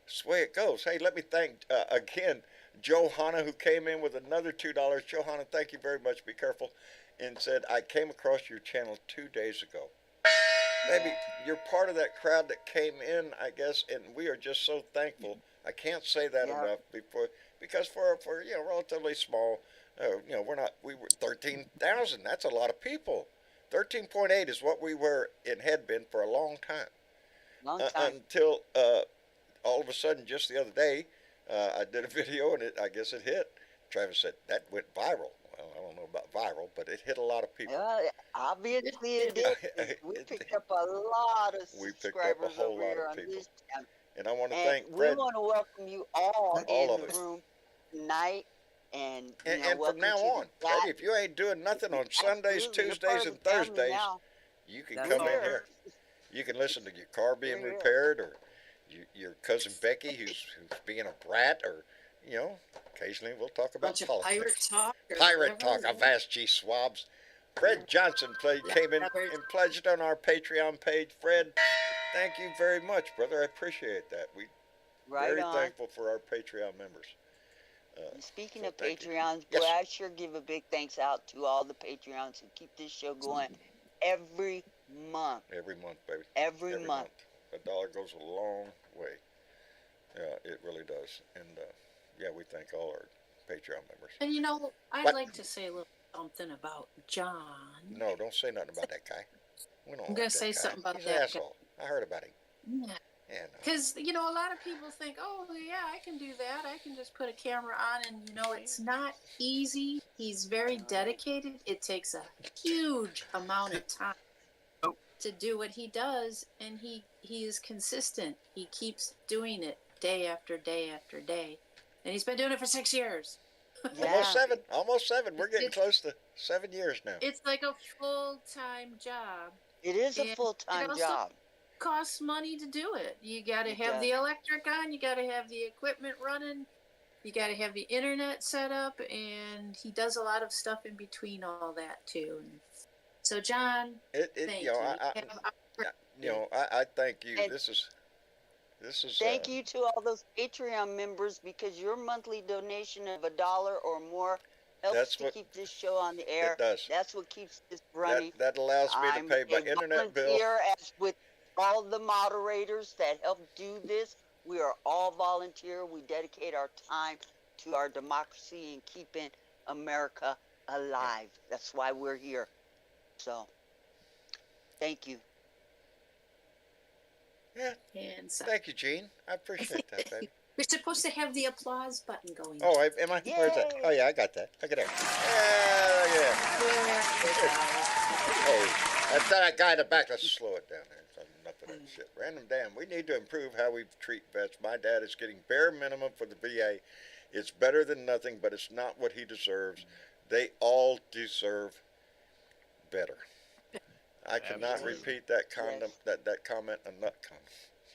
That's the way it goes. Hey, let me thank again Johanna, who came in with another $2. Johanna, thank you very much. Be careful. And said, I came across your channel 2 days ago. Baby, you're part of that crowd that came in, I guess, and we are just so thankful. I can't say that Yeah. enough because for relatively small, we were 13,000. That's a lot of people. 13.8 is what we were and had been for a long time. Long time. Until all of a sudden, just the other day, I did a video and I guess it hit. Travis said that went viral. Well, I don't know about viral, but it hit a lot of people. Obviously it did. We picked up a lot of We picked up a subscribers whole over lot here of on people. this channel. And I want to And thank we Fred. want to welcome you all All in of the us. room tonight. And, you And know, from welcome now to on, the chat. baby, if you ain't doing nothing on Sundays, Absolutely, you're part Tuesdays, of and the family Thursdays, now. you can That's come in right. here. You can listen to your car being We're here. repaired, or your cousin Becky who's being a brat, or occasionally we'll talk about Bunch of politics. pirate talk. Or Pirate whatever. talk, Avast G Swabs. Fred Johnson came in and pledged on our Patreon page. Fred, thank you very much, brother. I appreciate that. We Right very on. thankful for our Patreon members. Speaking So of thank you. Patreons, Yes. boy, I sure give a big thanks out to all the Patreons who keep this show going every month. Every month, baby. Every month. A dollar goes a long way. It really does. And we thank all our Patreon members. And I'd What? like to say a little something about John. No, don't say nothing about that guy. We don't I'm like gonna that say guy. something about He's that an guy. asshole. I heard about him. Yeah. Yeah, no. Because, a lot of people think, oh, yeah, I can do that. I can just put a camera on. And, it's not easy. He's very dedicated. It takes a huge amount of time to do what he does. And he is consistent. He keeps doing it day after day after day. And he's been doing it for 6 years. Almost seven. We're getting close to 7 years now. It's like a full-time job. It is a And full-time it also job. costs money to do it. You got to It have does. the electric on. You got to have the equipment running. You got to have the internet set up, and he does a lot of stuff in between all that too. And so, John, thank you. I thank you. And This is. Thank you to all those Patreon members, because your monthly donation of $1 or more helps That's to what- keep this show on the air. It does. That's what keeps this running. That allows me to pay my a internet bill. volunteer, as with all the moderators that help do this. We are all volunteer. We dedicate our time to our democracy and keeping America alive. That's why we're here. So, thank you. Yeah. and so Thank you, Gene. I appreciate that, baby. we're supposed to have the applause button going. Oh, am I? Where's that? Yay. Oh, yeah, I got that. Look at that. Hey, that's that guy in the back. Let's slow it down there. Enough of that shit. Random damn. We need to improve how we treat vets. My dad is getting bare minimum for the VA. It's better than nothing, but it's not what he deserves. They all deserve better. I cannot Absolutely. repeat that condom, that comment enough.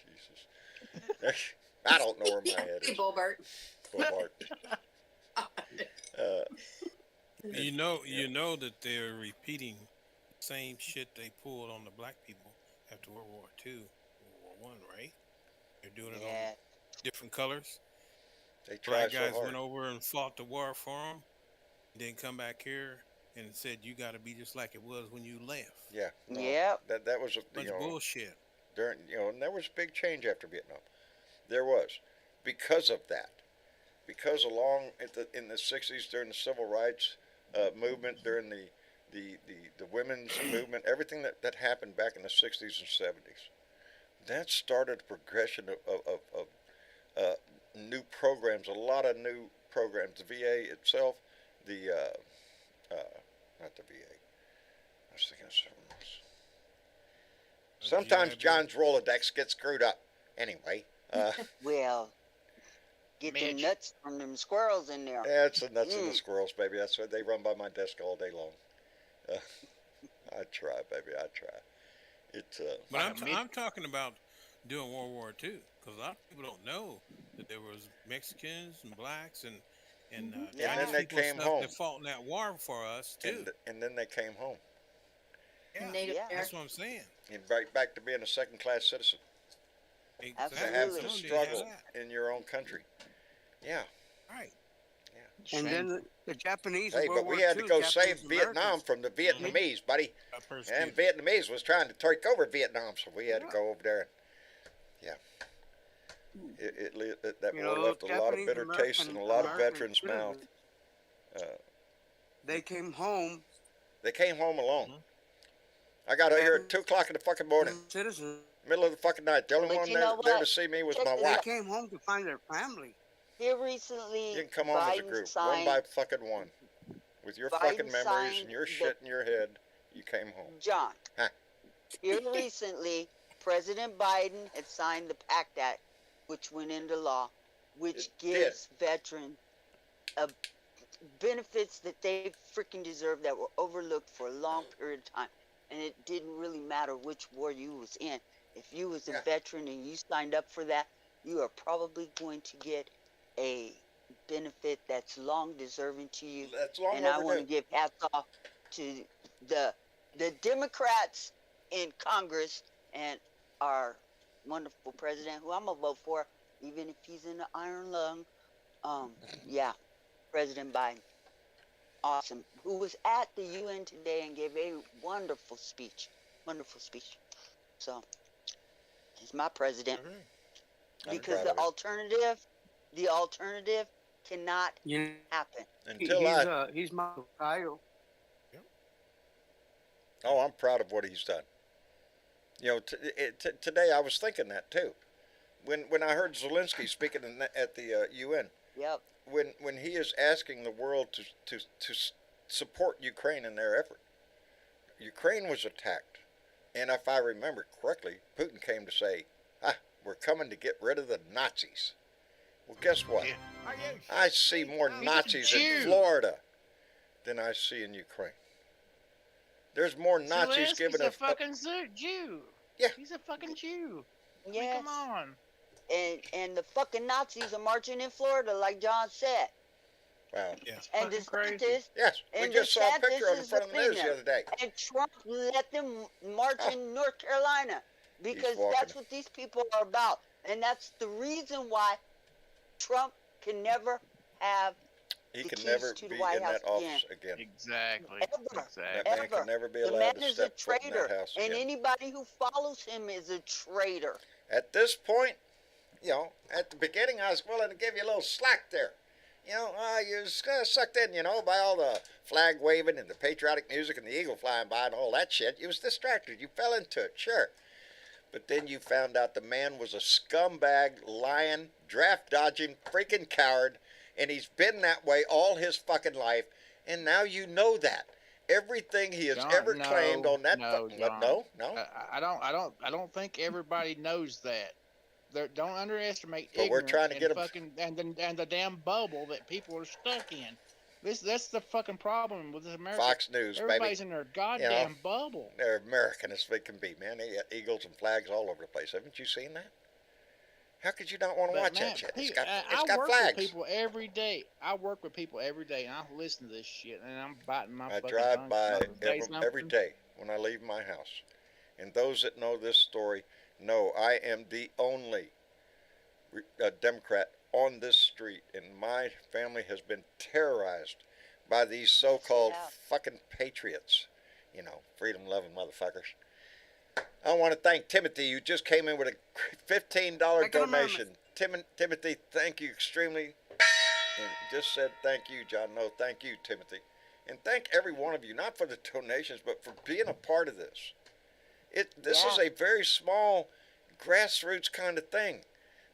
Jesus. I don't know where my head Hey, is. Boebert. Boebert. You know that they're repeating the same shit they pulled on the black people after World War II, World War I, right? They're doing it Yeah. on different colors. They try Black so guys hard. went over and fought the war for them, then come back here and said you got to be just like it was when you left. Yeah. No, Yep. That was a Bunch of bullshit. during and there was a big change after Vietnam. There was, because of that, because along in the 60s during the civil rights movement, during the women's movement, everything that happened back in the 60s and 70s, that started a progression of new programs, a lot of new programs. The VA itself, not the VA. I was thinking of something else. Sometimes GI Bill. John's Rolodex gets screwed up. Anyway, Well, get them Mitch. nuts from them squirrels in there. it's the nuts and the squirrels, baby. That's why they run by my desk all day long. I try, baby. I try. It's But Like a mid- I'm talking about during World War II, because a lot of people don't know that there was Mexicans and blacks and Yeah. Chinese And then they people and came stuff home. that fought in that war for us too. and then they came home Yeah, Native Yeah. that's American. what I'm saying. and back to being a second-class citizen. Absolutely. To have to Some didn't struggle that. in your own country. Yeah. Right. Yeah. And then Shameful. the Japanese Hey, in World but we War had to II, go Japanese save Vietnam Americans. from the Vietnamese, buddy. I And persecuted. Vietnamese was trying to take over Vietnam, so we had to Yeah. go over there. Yeah. That You war know, left a lot of Japanese bitter taste in American a lot of American veterans' mouth. citizens, Uh, they came home they came home alone. Mhm. I got out here at and 2 o'clock in the fucking morning, citizens. middle of the fucking night. The only But one you know there to what? see me was Check my this They wife. out. came home to find their family. Here recently, You can come home as a Biden group, one signed by fucking one. With your Biden fucking memories signed and your the- shit in your head, you came home. John. Huh. Here recently, President Biden had signed the Pact Act, which went into law, which It did. gives veterans benefits that they freaking deserve that were overlooked for a long period of time. And it didn't really matter which war you was in. If you was a Yeah. veteran and you signed up for that, you are probably going to get a benefit that's long deserving to you. That's long And I want to overdue. give hats off to the Democrats in Congress and our wonderful president, who I'm gonna vote for, even if he's in the iron lung. Yeah, President Biden, awesome. Who was at the UN today and gave a wonderful speech. Wonderful speech. So he's my president Okay. I'm because proud the alternative cannot You know, happen. Until he's my Kyle. Oh, I'm proud of what he's done. You know, today I was thinking that too. When I heard Zelensky speaking at the UN, Yep. when he is asking the world to support Ukraine in their effort. Ukraine was attacked, and if I remember correctly, Putin came to say, we're coming to get rid of the Nazis. Well, guess what? Yeah. I see more He's a Nazis in Jew. Florida than I see in Ukraine. There's more Nazis Zelensky's giving a a fucking Jew. Yeah. He's a fucking Jew. I mean, Yes. come on. And the fucking Nazis are marching in Florida, like John said. Wow. Yeah. And Fucking crazy. DeSantis Yes, we And just saw a DeSantis picture of it in is front of the the news the winner. other day. and Trump let them march in North Carolina because walking. that's what these people are about. And that's the reason why Trump can never have He the can keys never to be the White in House that office again. Exactly. Ever. That Exactly. man ever. can never be the allowed man to is a step foot in traitor. that house And again. anybody who follows him is a traitor. At this point, you know, at the beginning, I was willing to give you a little slack there. You know, you was sucked in, you know, by all the flag waving and the patriotic music and the eagle flying by and all that shit. You was distracted. You fell into it, sure. But then you found out the man was a scumbag, lying, draft-dodging, freaking coward, and he's been that way all his fucking life, and now you know that. Everything he has John, ever no, claimed on that no, fucking... John. No? I don't think everybody knows that. Don't underestimate But we're ignorance trying to and get 'em- fucking and the damn bubble that people are stuck in. That's the fucking problem with America. Fox News, baby. Everybody's in their goddamn bubble. They're American as they can be, man. They got eagles and flags all over the place. Haven't you seen that? How could you not want to But watch man, that shit? I It's got work flags. with people every day. I work with people every day, and I listen to this shit, and I'm biting my I fucking drive tongue. by Say every something. day when I leave my house. And those that know this story know I am the only Democrat on this street, and my family has been terrorized by these so-called Yeah. fucking patriots. You know, freedom-loving motherfuckers. I want to thank Timothy, who just came in with a $15 Second donation. Timothy, thank you extremely. And just said thank you, John. No, thank you, Timothy. And thank every one of you, not for the donations, but for being a part of this. This is a very small, grassroots kind of thing.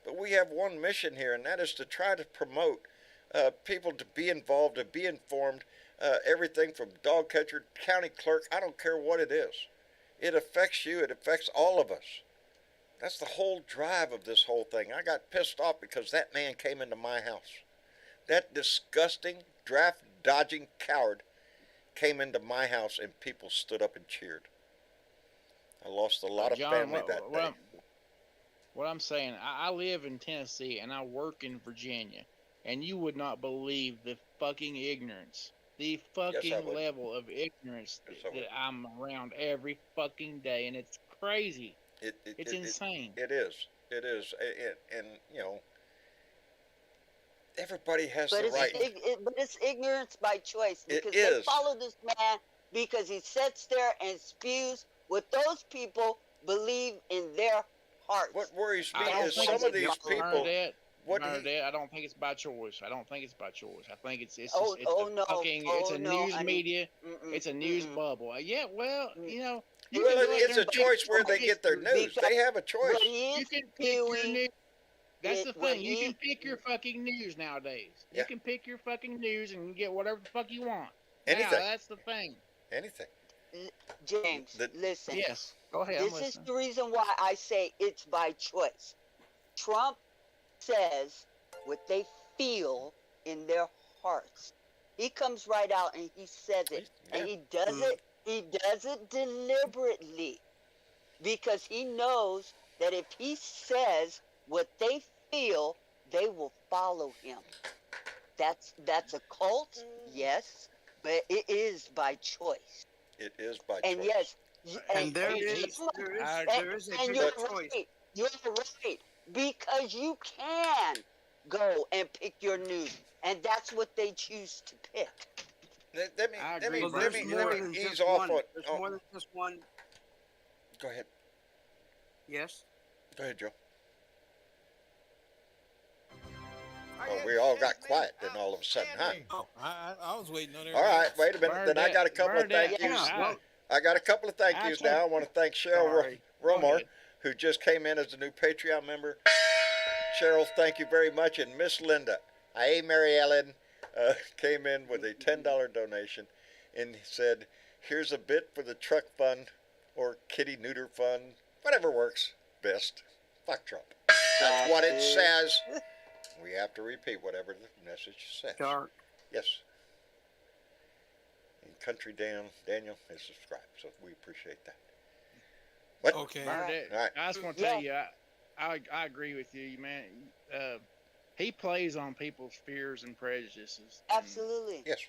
But we have one mission here, and that is to try to promote people to be involved, to be informed. Everything from dog catcher, county clerk, I don't care what it is. It affects you. It affects all of us. That's the whole drive of this whole thing. I got pissed off because that man came into my house. That disgusting, draft-dodging coward came into my house, and people stood up and cheered. I lost a lot of John, family that day. What I'm saying, I live in Tennessee and I work in Virginia, and you would not believe the fucking ignorance, the fucking would. level of ignorance Yes, I would. that I'm around every fucking day, and it's crazy. It's insane. It is. It is. And you know, Everybody has But the right. but it's ignorance by choice, It because they is. follow this man because he sits there and spews what those people believe in their hearts. What worries me I don't is think some it's of these people. Bernadette. What Bernadette, I don't think it's by choice. I don't think it's by choice. I think it's Oh, just, oh a no, fucking oh it's a no, news honey. media. Mm-mm, It's a news mm-mm. bubble. Yeah, well, you know, you Well, can go out it's there a and pick choice where they okay, get their news. They have a choice. What he you is can pick your spewing, news. That's the what thing. You he can pick your fucking news nowadays. Yeah. You can pick your fucking news and get whatever the fuck you want. Anything. Now, that's the thing. Anything. James, listen. Yes. Go ahead. I'm This is listening. the reason why I say it's by choice. Trump says what they feel in their hearts. He comes right out and he says it. And he does it deliberately. Because he knows that if he says what they feel, they will follow him. That's a cult, yes, but it is by choice. It is by And choice. yes, And there he- is a and bigger you're choice. right. You're right. Because you can go and pick your news. And that's what they choose to pick. Let me I let agree, me Well, Bert. let there's me more let than me ease just off one. on. There's Oh, more than just one. go ahead. Yes. Go ahead, Joe. Oh, we all got quiet then all of a sudden, huh? Oh, I was waiting on All everybody right, else. wait a minute. Then I got a couple of Bernadette, thank yous. Yeah, well, I got a couple of thank yous now. I want to thank Cheryl Sorry. Go Romar, ahead. who just came in as a new Patreon member. Cheryl, thank you very much. And Miss Linda, hey, Mary Ellen, came in with a $10 donation and said, here's a bit for the truck fund or kitty neuter fund, whatever works best. Fuck Trump. That's what it says. We have to repeat whatever the message says. dark. Yes. And Country Daniel is subscribed, so we appreciate that. What? Okay. Bernadette, All right. I just want to tell you, I agree with you, man. He plays on people's fears and prejudices. and- Absolutely. Yes.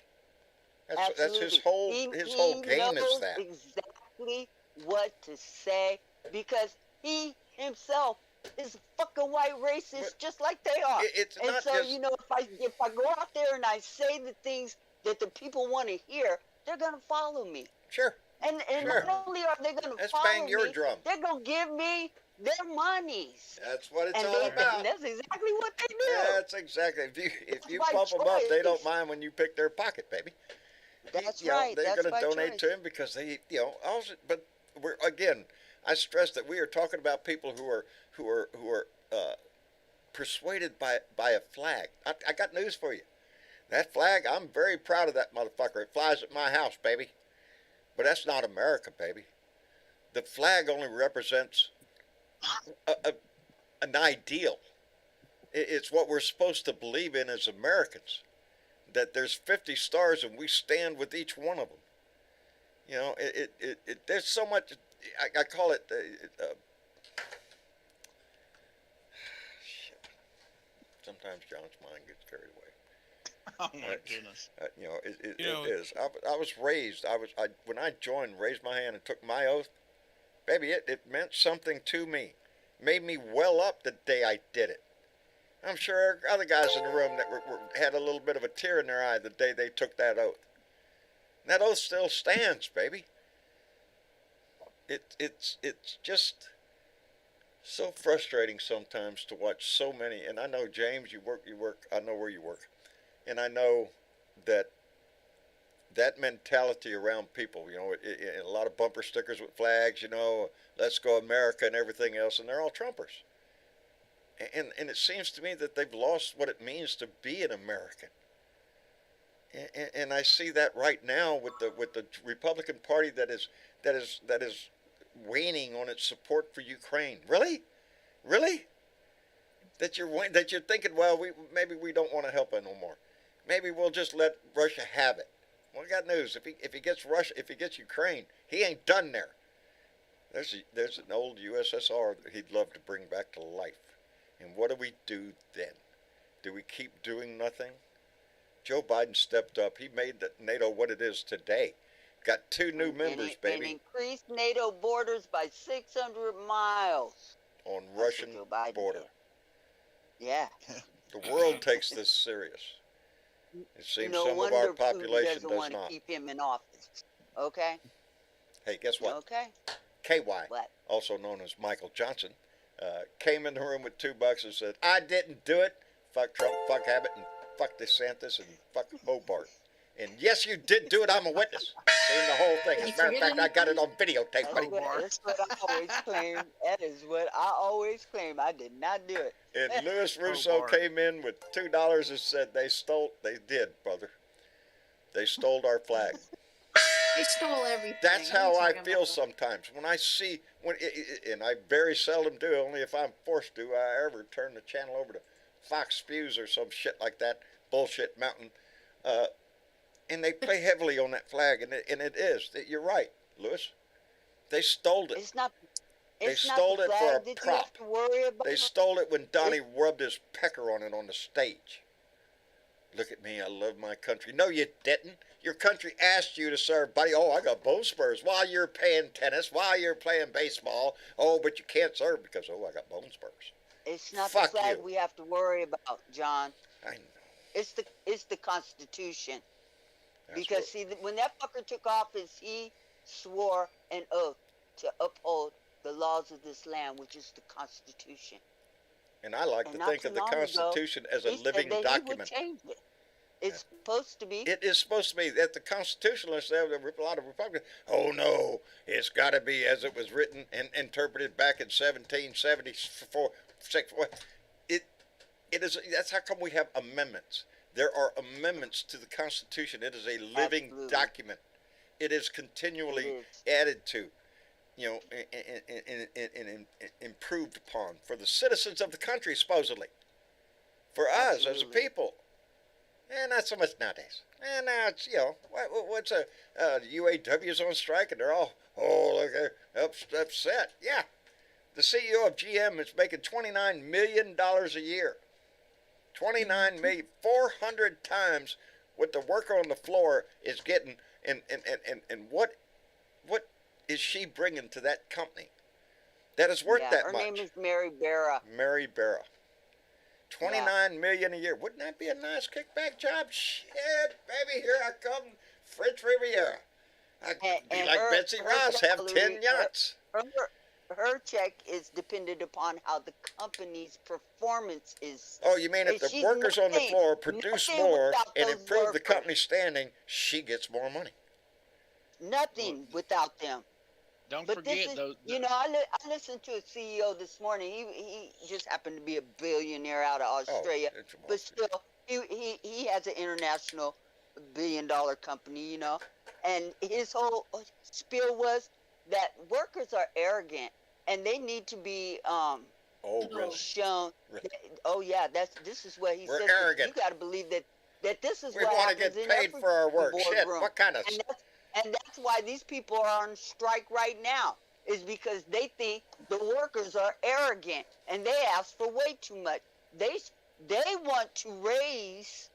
Absolutely. That's his whole he game knows is that. exactly what to say, because he himself is a fucking white racist, But just like they are. It's And not so, just you know, if I go out there and I say the things that the people want to hear, they're gonna follow me. sure. And Sure. not only are they gonna Let's follow bang your me, drum. they're gonna give me their monies. That's what it's And all about. that's exactly what they do. That's exactly. If you By pump them up, they don't choice. mind when you pick their pocket, baby. That's You know, right. they're That's going by to donate choice. to him because they, also. But we're again. I stress that we are talking about people who are persuaded by a flag. I got news for you. That flag, I'm very proud of that motherfucker. It flies at my house, baby. But that's not America, baby. The flag only represents an ideal. It's what we're supposed to believe in as Americans. That there's 50 stars and we stand with each one of them. You know, there's so much. I call it. Shit. Sometimes John's mind gets carried away. Oh my goodness. You know, it know- is. I was raised. When I joined, raised my hand and took my oath. Baby, it meant something to me. Made me well up the day I did it. I'm sure other guys in the room that had a little bit of a tear in their eye the day they took that oath. And that oath still stands, baby. It's just so frustrating sometimes to watch so many. And I know, James, you work. I know where you work, and I know that mentality around people. You know, a lot of bumper stickers with flags. You know, let's go America and everything else, and they're all Trumpers. And it seems to me that they've lost what it means to be an American. And I see that right now with the Republican Party that is waning on its support for Ukraine. Really? That you're thinking, well, maybe we don't want to help it no more. Maybe we'll just let Russia have it. Well, I got news. If he gets Ukraine, he ain't done there. There's an old USSR that he'd love to bring back to life. And what do we do then? Do we keep doing nothing? Joe Biden stepped up. He made NATO what it is today. Got 2 new members, And baby, increased NATO borders by 600 miles. on That's what Russian Joe Biden border. did. Yeah. The world takes this serious. It seems No some of wonder our Putin population doesn't does want to not. keep him in office. Okay? Hey, guess what? Okay? KY, What? also known as Michael Johnson, came in the room with $2 and said, I didn't do it. Fuck Trump, fuck Abbott, and fuck DeSantis, and fuck Boebert. And yes, you did do it. I'm a witness. Seen the whole thing. As a matter of fact, I got it on videotape, buddy. That's what I always claim. That is what I always claim. I did not do it. And Louis Russo Boebert. came in with $2 and said they did, brother. They stole our flag. They stole everything. That's What are how you I talking feel about? sometimes when I see and I very seldom do. Only if I'm forced to, I ever turn the channel over to Fox Spews or some shit like that, bullshit mountain, and they play heavily on that flag, and it is. You're right, Louis. They stole it. It's not. They It's not stole the it for flag a that you prop. have to worry about. They stole it when Donnie rubbed his pecker on it on the stage. Look at me, I love my country. No, you didn't. Your country asked you to serve, buddy. Oh, I got bone spurs while you're playing tennis, while you're playing baseball. Oh, but you can't serve because, oh, I got bone spurs. It's not Fuck the flag you. we have to worry about, John. I know. It's the Constitution. That's Because what- see, when that fucker took office, he swore an oath to uphold the laws of this land, which is the Constitution. and I like And to not think too of the long ago, Constitution as a He said living that document. He would change it. It's supposed to be. It is supposed to be that the Constitutionalists, a lot of Republicans, oh no, it's got to be as it was written and interpreted back in 1774. It is. That's how come we have amendments. There are amendments to the Constitution. It is a living Absolutely. document. It is continually It is. added to, and improved upon for the citizens of the country, supposedly. For us as a Absolutely. people. And not so much nowadays. And now it's, what's UAW's on strike and they're all, look, they're upset. Yeah. The CEO of GM is making $29 million a year. 29 million, 400 times what the worker on the floor is getting. And what is she bringing to that company that is worth that her much? name is Mary Barra. Mary Barra. 29 million a year. Wouldn't that be a nice kickback job? Shit, baby, here I come, French Riviera. I could be And like her- Betsy her Ross, have 10 salary- yachts. Her check is dependent upon how the company's performance is. Oh, you mean if and the she's workers on the nothing- floor produce nothing more without and those improve the workers. company standing, she gets more money. Nothing without them. Don't But this forget is, those. I listened to a CEO this morning. He just happened to be a billionaire out of Australia, it's a but still, he has an international billion-dollar company, and his whole spiel was that workers are arrogant and they need to be Oh, really? shown. Really? Oh yeah, this is what he We're says. arrogant. You got to believe that this is We what want to happens get in paid every for our work. Shit, boardroom. what kind of... And that's why these people are on strike right now, is because they think the workers are arrogant and they ask for way too much. They want to raise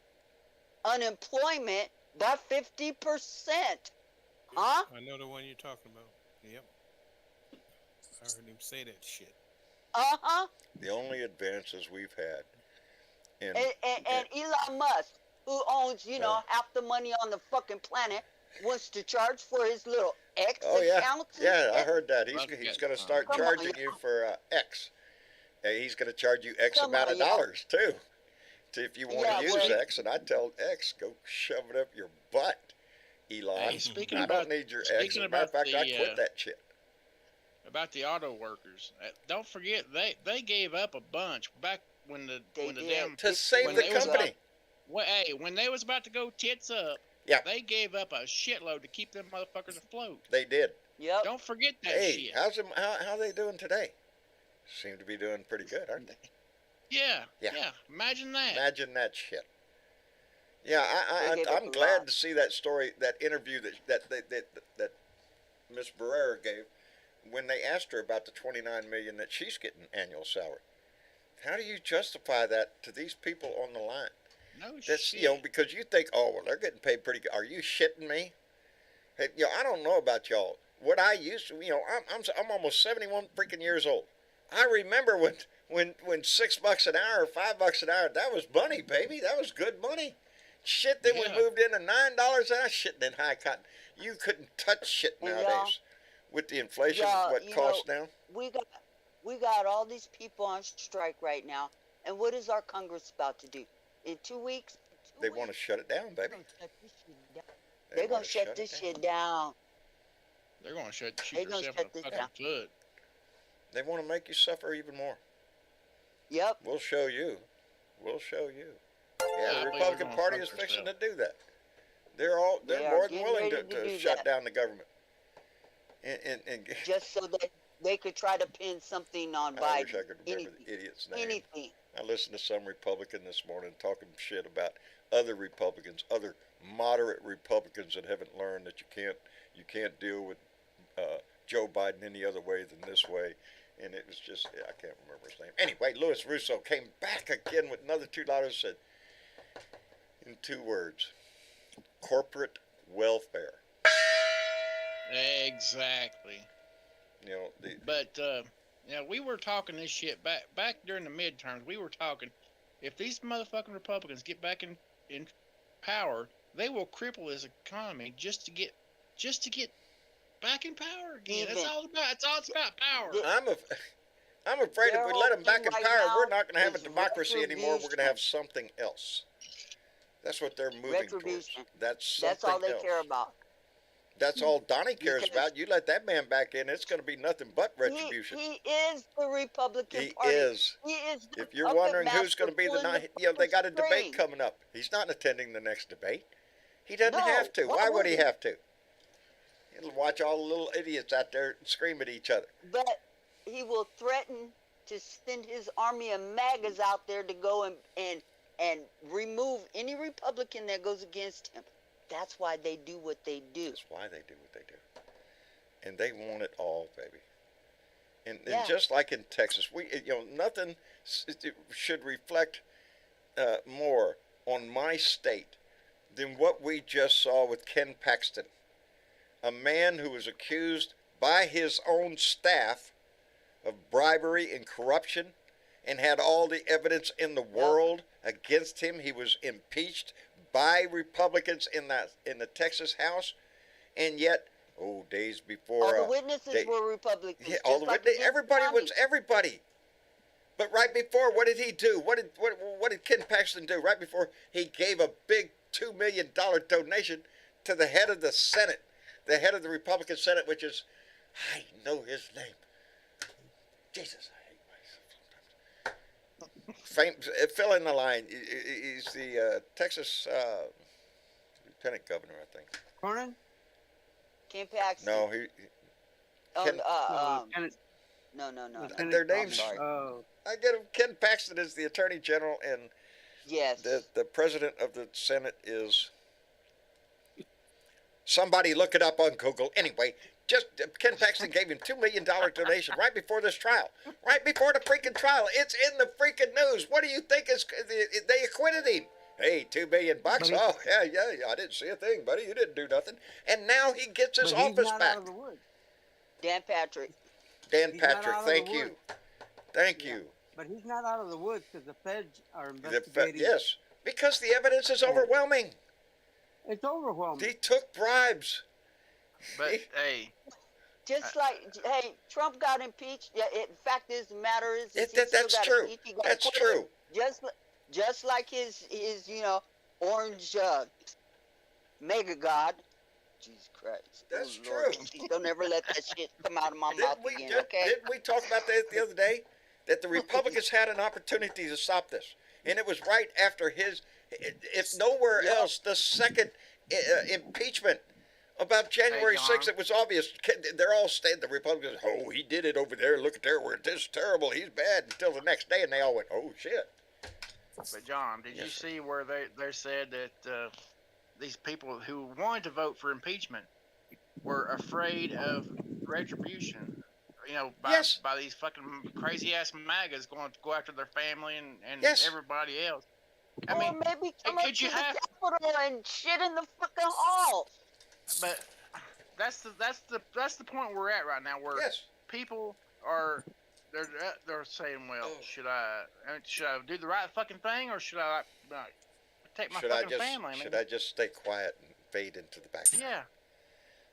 unemployment by 50%. Huh? I know the one you're talking about. Yep. I heard him say that shit. Uh-huh. The only advances we've had in... And Elon Musk, who owns, half the money on the fucking planet, wants to charge for his little X Oh, yeah. accounts. and Yeah, I shit. heard that. Well, He's yeah. going to start Come on, charging y'all. you for X. He's going to charge you X Come amount on, of y'all. dollars, too. If you want Yeah, to use well- X, and I tell X, go shove it up your butt, Elon. Hey, speaking I about- don't need your X. speaking As a matter of about fact, I the, quit that shit. About the auto workers, don't forget they gave up a bunch back when the They the did. damn To save when the they was company. when they was about to go tits up, Yeah. they gave up a shitload to keep them motherfuckers afloat. They did. Yep. Don't forget that Hey, shit. how they doing today? Seem to be doing pretty good, aren't they? Yeah, Yeah. yeah. Imagine that. Imagine that shit. Yeah, They gave up I'm a glad lot. to see that story, that interview that Miss Barrera gave when they asked her about the $29 million that she's getting annual salary. How do you justify that to these people on the line? No That's shit. because you think, oh well, they're getting paid pretty good. Are you shitting me? Hey, I don't know about y'all. What I used to, I'm almost 71 freaking years old. I remember when $6 an hour or $5 an hour, that was money, baby. That was good money. Shit, then we Yeah. moved into $9 an hour. Shit, then high cotton. You couldn't touch shit And nowadays with the inflation. y'all, What you costs now? we got all these people on strike right now, and what is our Congress about to do? In 2 weeks, They want to shut it down, they're baby. gonna shut this shit down. They They're gonna wanna shut it this down. shit down. They're gonna shoot They gonna yourself shut in the this fucking down. foot. They want to make you suffer even more. Yep. We'll show you. We'll show you. I Yeah, the believe Republican they're gonna Party fuck is fixing to themselves. do that. They're They are more than getting willing ready to to do shut that. down the government. And Just so that they could try to pin something on I Biden. wish I could remember Anything. the idiot's name. Anything. I listened to some Republican this morning talking shit about other Republicans, other moderate Republicans that haven't learned that you can't deal with Joe Biden any other way than this way. And it was just, I can't remember his name. Anyway, Louis Russo came back again with another $2, said, in 2 words, corporate welfare. Exactly. You know, But we were talking this shit back during the midterms. We were talking, if these motherfucking Republicans get back in power, they will cripple this economy just to get back in power again. That's all about. It's all about power. I'm afraid if we let them back in Their whole thing power, right we're now not going to have a is democracy anymore. We're going to retribution. have something else. That's what they're moving towards. Retribution. That's something That's all they else. care about. That's all Donnie cares Because- about. You let that man back in, it's going to be nothing but retribution. He is the Republican He Party. is. He is the If you're puppet wondering who's master going to be the pulling night, they got a debate string. coming up. He's not attending the next debate. He doesn't No, have to. why Why would would he he? have to? He'll watch all the little idiots out there scream at each other. But he will threaten to send his army of MAGAs out there to go and remove any Republican that goes against him. That's why they do what they do. That's why they do what they do. And they want it all, baby. And Yeah. just like in Texas, nothing should reflect more on my state than what we just saw with Ken Paxton, a man who was accused by his own staff of bribery and corruption and had all the evidence in the world against him. He was impeached by Republicans in the Texas House, and yet, days before, All the witnesses were Republicans. yeah, all just the like witnesses, against everybody Tommy. was everybody. But right before, what did he do? What did Ken Paxton do? Right before, he gave a big $2 million donation to the head of the Senate, the head of the Republican Senate, which is, I know his name. Jesus, I hate myself sometimes. Fill in the line. He's the Texas lieutenant governor, I think. Cornyn? Ken Paxton. No, he. Oh, Ken- no. Lieutenant- Their I'm names. sorry. Oh, I get him. Ken Paxton is the attorney general, and Yes. the president of the Senate is. Somebody look it up on Google. Anyway, just Ken Paxton gave him $2 million donation right before this trial, right before the freaking trial. It's in the freaking news. What do you think is? They acquitted him. Hey, $2 million. But he- Oh, yeah. I didn't see a thing, buddy. You didn't do nothing. And now he gets his but he's office not back. out of the woods. Dan Patrick. Dan He's not Patrick, out of the thank you. woods. Thank Yeah. you. But he's not out of the woods because the feds are The investigating. yes, because the evidence is overwhelming. It's overwhelming. He took bribes. But hey, Just like, hey, Trump got impeached. Yeah, in fact, the matter is he still That's got true. impeached. He got That's acquitted. true. Just like his orange mega god. Jesus Christ. That's Oh, Lord. true. Please don't ever let that shit come out of my mouth again, okay? Didn't we talk about that the other day? That the Republicans had an opportunity to stop this, and it was right after his, if nowhere Yep. else, the second impeachment about January Hey, John. 6th. It was obvious. They're all saying, the Republicans, oh, he did it over there. Look at there, where this is terrible. He's bad. Until the next day, and they all went, oh shit. but John, did you Yes, sir. see where they said that these people who wanted to vote for impeachment were afraid of retribution? Yes. By these fucking crazy ass MAGAs going to go after their family and Yes. everybody else. I Or mean, maybe come up could to you the have- Capitol and shit in the fucking hall. but that's the point we're at right now, where Yes. people are they're saying, well, Oh. should I do the right fucking thing, or should I like take my Should I fucking family? should I just stay quiet and fade into the background? Yeah.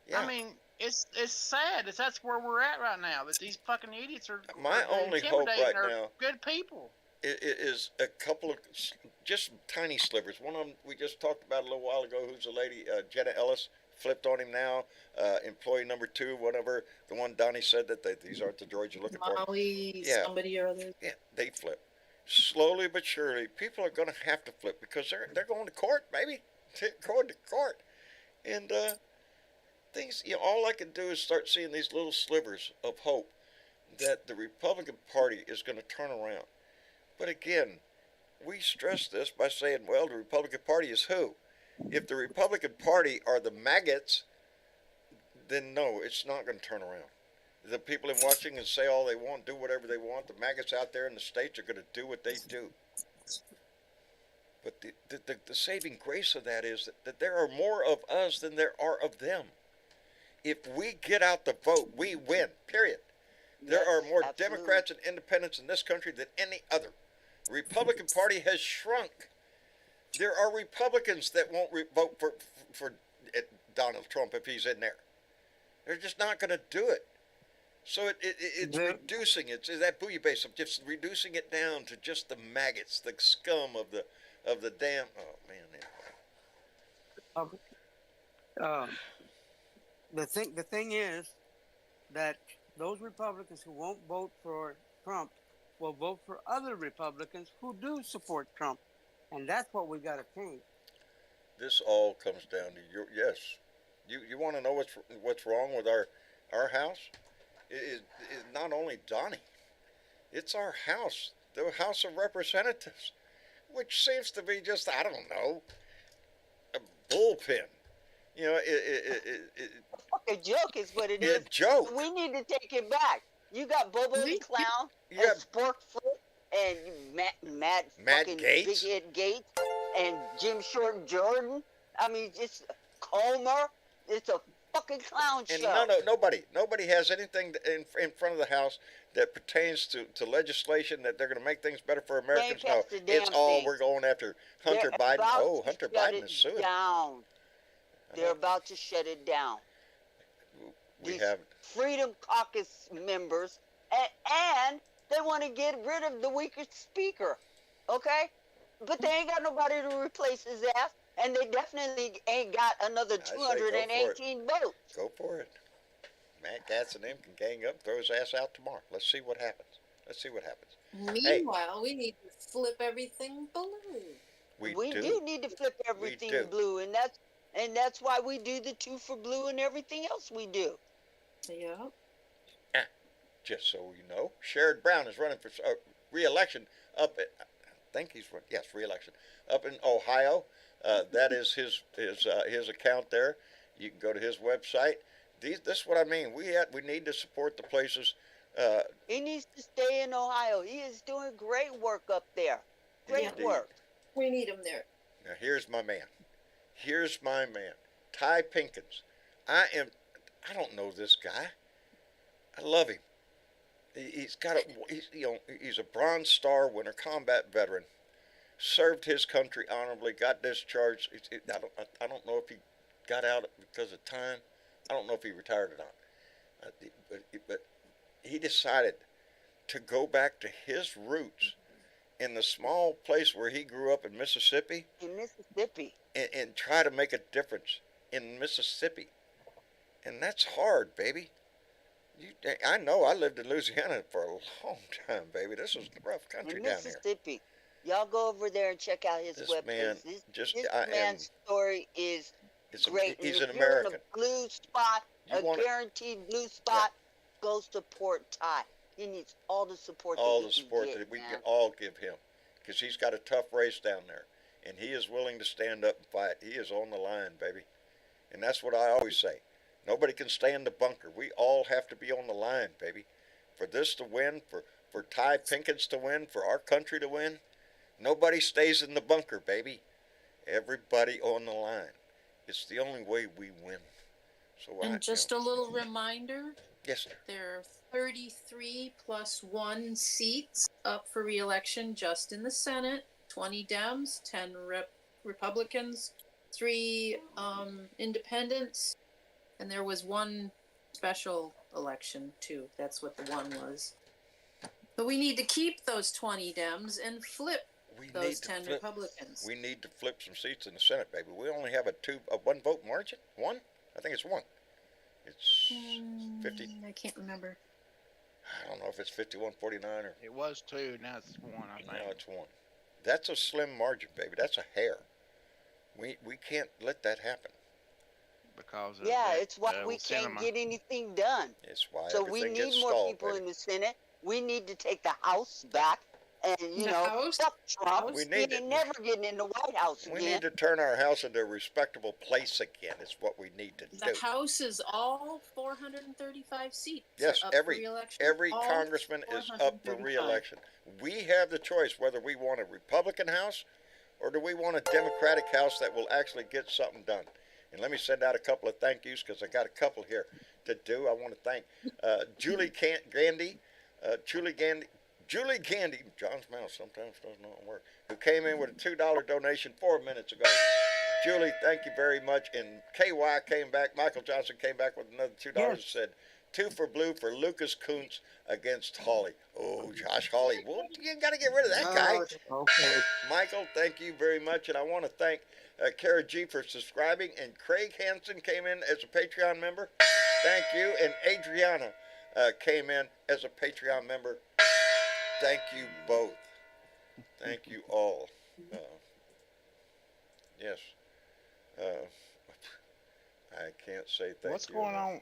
Yeah. I mean, it's sad. That's where we're at right now. That these fucking idiots are My are only hope intimidating right our now good people. is a couple of just tiny slivers. One of them we just talked about a little while ago. Who's a lady, Jenna Ellis, flipped on him now. Employee number 2, whatever. The one Donnie said that these aren't the droids you're looking for. Molly, Yeah. somebody or other. Yeah, they flip. Slowly but surely, people are going to have to flip because they're going to court, baby. They're going to court, and things. All I can do is start seeing these little slivers of hope that the Republican Party is going to turn around. But again, we stress this by saying, well, the Republican Party is who? If the Republican Party are the maggots, then no, it's not going to turn around. The people in Washington say all they want, do whatever they want. The maggots out there in the states are going to do what they do. But the saving grace of that is that there are more of us than there are of them. If we get out the vote, we win, period. There Yes, are more absolutely. Democrats and independents in this country than any other. The Republican Party has shrunk. There are Republicans that won't vote for Donald Trump if he's in there. They're just not going to do it. So it's reducing it. It's that booyah base of just reducing it down to just the maggots, the scum of the damn. Oh man. The thing is that those Republicans who won't vote for Trump will vote for other Republicans who do support Trump, and that's what we got to change. This all comes down to your yes. You want to know what's wrong with our house? It not only Donnie, it's our house, the House of Representatives, which seems to be just, I don't know, a bullpen. A joke is what it is. A joke. We need to take it back. You got Bobo the Clown Yeah. and Sporkfoot and Matt fucking Gaetz. Big Ed Gates and Jim Short Jordan. I mean, it's Comer. It's a fucking clown And show. nobody has anything in front of the House that pertains to legislation that they're going to make things better for Americans. No, passed a damn it's all thing. we're going after Hunter They're Biden. about Oh, to Hunter shut Biden it is suing. down. They're about to shut it down. We These have Freedom Caucus members, and they want to get rid of the weakest speaker, okay? But they ain't got nobody to replace his ass, and they definitely ain't got another I say go for it. 218 votes. Go for it. Matt Gatz and them can gang up, throw his ass out tomorrow. Let's see what happens. Meanwhile, we need to flip everything blue. We do need to flip everything do. blue, and that's why we do the 2 for blue and everything else we do. Yeah. Just so you know, Sherrod Brown is running for re-election up at, I think he's run, yes, re-election up in Ohio. That is his account there. You can go to his website. This is what I mean. We need to support the places. He needs to stay in Ohio. He is doing great work up there. Great Indeed. work. We need him there. Now here's my man, Ty Pinkins. I don't know this guy. I love him. He's a Bronze Star winner, combat veteran, served his country honorably, got discharged. I don't know if he got out because of time. I don't know if he retired or not. But he decided to go back to his roots in the small place where he grew up in Mississippi. In Mississippi. And try to make a difference in Mississippi. And that's hard, baby. I know. I lived in Louisiana for a long time, baby. This was a rough country In down here. Mississippi. Y'all go over there and check out his This webpage. man This man's story is great. He's and an if you're American. in a blue spot, guaranteed blue spot, go support Ty. He needs all the support All that the he support can get, that we man. can all give him, because he's got a tough race down there, and he is willing to stand up and fight. He is on the line, baby, and that's what I always say. Nobody can stay in the bunker. We all have to be on the line, baby. For this to win, for Ty Pinkins to win, for our country to win, nobody stays in the bunker, baby. Everybody on the line. It's the only way we win. So And just a little reminder, yes, sir. there are 33 plus 1 seats up for re-election just in the Senate. 20 Dems, 10 Republicans, 3 independents, and there was 1 special election too. That's what the 1 was. But we need to keep those 20 Dems and flip those 10 Republicans. We need to flip some seats in the Senate, baby. We only have a 1 vote margin. 1? I think it's 1. It's 50. I can't remember. I don't know if it's 51-49 or. It was 2, now it's 1, I think. No, it's 1. That's a slim margin, baby. That's a hair. We can't let that happen. Because of Yeah, that, it's why we can't get anything done. It's why So we everything need gets more stalled, people baby. in the Senate. We need to take the House back. And, you The know, House? fuck Trump. We He need ain't to- never getting in the White House We again. need to turn our house into a respectable place again. Is what we need to The do. House is all 435 seats. Yes, up for every re-election. All congressman is up for 435. re-election. We have the choice whether we want a Republican House or do we want a Democratic House that will actually get something done. And let me send out a couple of thank yous because I got a couple here to do. I want to thank Julie Gandy, Julie Gandy, John's mouth sometimes does not work, who came in with a $2 donation 4 minutes ago. Julie, thank you very much. And KY came back, Michael Johnson came back with another $2 and said, 2 for blue for Lucas Kuntz against Hawley. Oh, Josh Hawley. Well, you got to get rid of that guy. Okay. Michael, thank you very much. And I want to thank Kara G for subscribing. And Craig Hansen came in as a Patreon member. Thank you. And Adriana came in as a Patreon member. Thank you both. Thank you all. Yes. I can't say thank What's you. going on?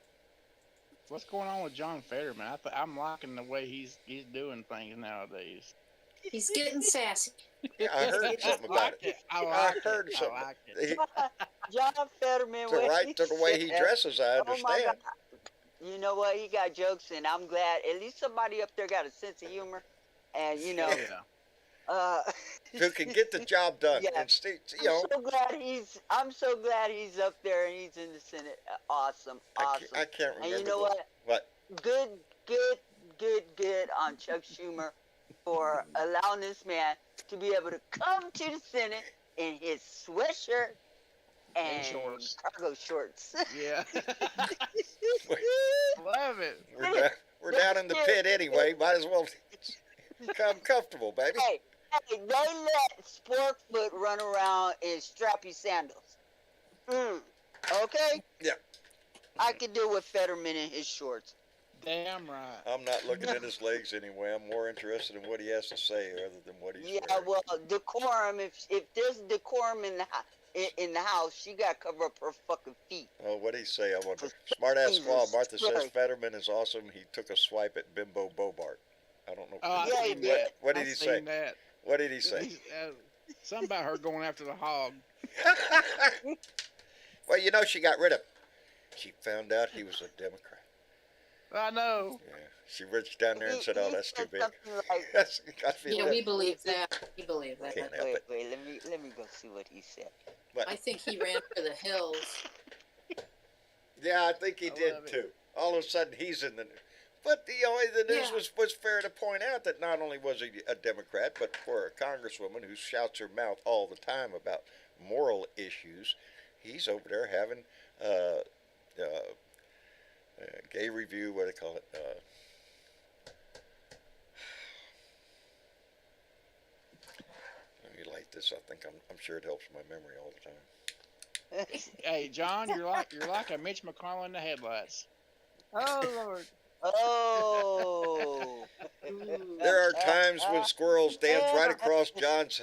What's going on with John Fetterman? I'm liking the way he's doing things nowadays. He's getting sassy. Yeah, I heard something about it. I heard it. something. I like it. John Fetterman. To what right to the way he said. dresses, I Oh my understand. God. You know what? He got jokes, and I'm glad. At least somebody up there got a sense of humor, and you know, Yeah. Who can get the job done? Yeah. And you know, I'm so glad he's up there and he's in the Senate. Awesome. I can't remember. And you know what? What? Good on Chuck Schumer for allowing this man to be able to come to the Senate in his sweatshirt and shorts. cargo shorts. Yeah. Love it. We're down in the pit anyway. Might as well become comfortable, baby. Hey, they let Sporkfoot run around in strappy sandals. Okay? Yeah. I could do with Fetterman in his shorts. Damn right. I'm not looking at his legs anyway. I'm more interested in what he has to say rather than what he's Yeah, wearing. well, decorum. If there's decorum in the house, she got to cover up her fucking feet. Oh, what'd he say? I wonder. Smart ass Jesus squaw. Martha says Christ. Fetterman is awesome. He took a swipe at Bimbo Boebert. I don't know. Oh, Yeah, I he seen did. that. What did I he seen say? That. What did he say? Something about her going after the hog. Well, you know, she got rid of him. She found out he was a Democrat. I know. Yeah. She reached down there and said, "Oh, that's too said big." something like, Yes, I feel Yeah, that. we believe that. We believe that. Can't help it. wait, let me go see what he said. But, I think he ran for the hills. yeah, I think he I did love it. too. All of a sudden, he's in the news. But you know, the news Yeah. was fair to point out that not only was he a Democrat, but for a congresswoman who shouts her mouth all the time about moral issues, he's over there having gay review. What do they call it? Let me light this. I think I'm sure it helps my memory all the time. Hey, John, you're like a Mitch McConnell in the headlights. Oh Lord. Oh. There are times when squirrels dance right across John's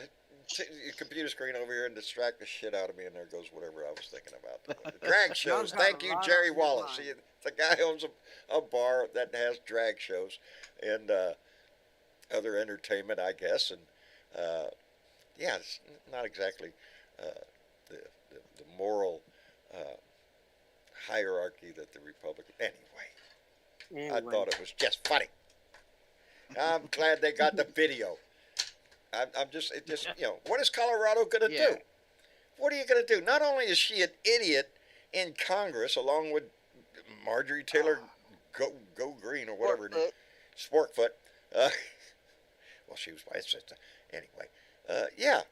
computer screen over here and distract the shit out of me, and there goes whatever I was thinking about. The drag shows. John's got Thank a you, lot Jerry on his Wallace. mind. The guy owns a bar that has drag shows and other entertainment, I guess. And yeah, it's not exactly the moral hierarchy that the Republican. Anyway, I thought it was just funny. I'm glad they got the video. It just, you know, what is Colorado going to Yeah. do? What are you going to do? Not only is she an idiot in Congress, along with Marjorie Taylor go green or whatever. Portfoot. Sportfoot. Well, she was my sister. Anyway, yeah.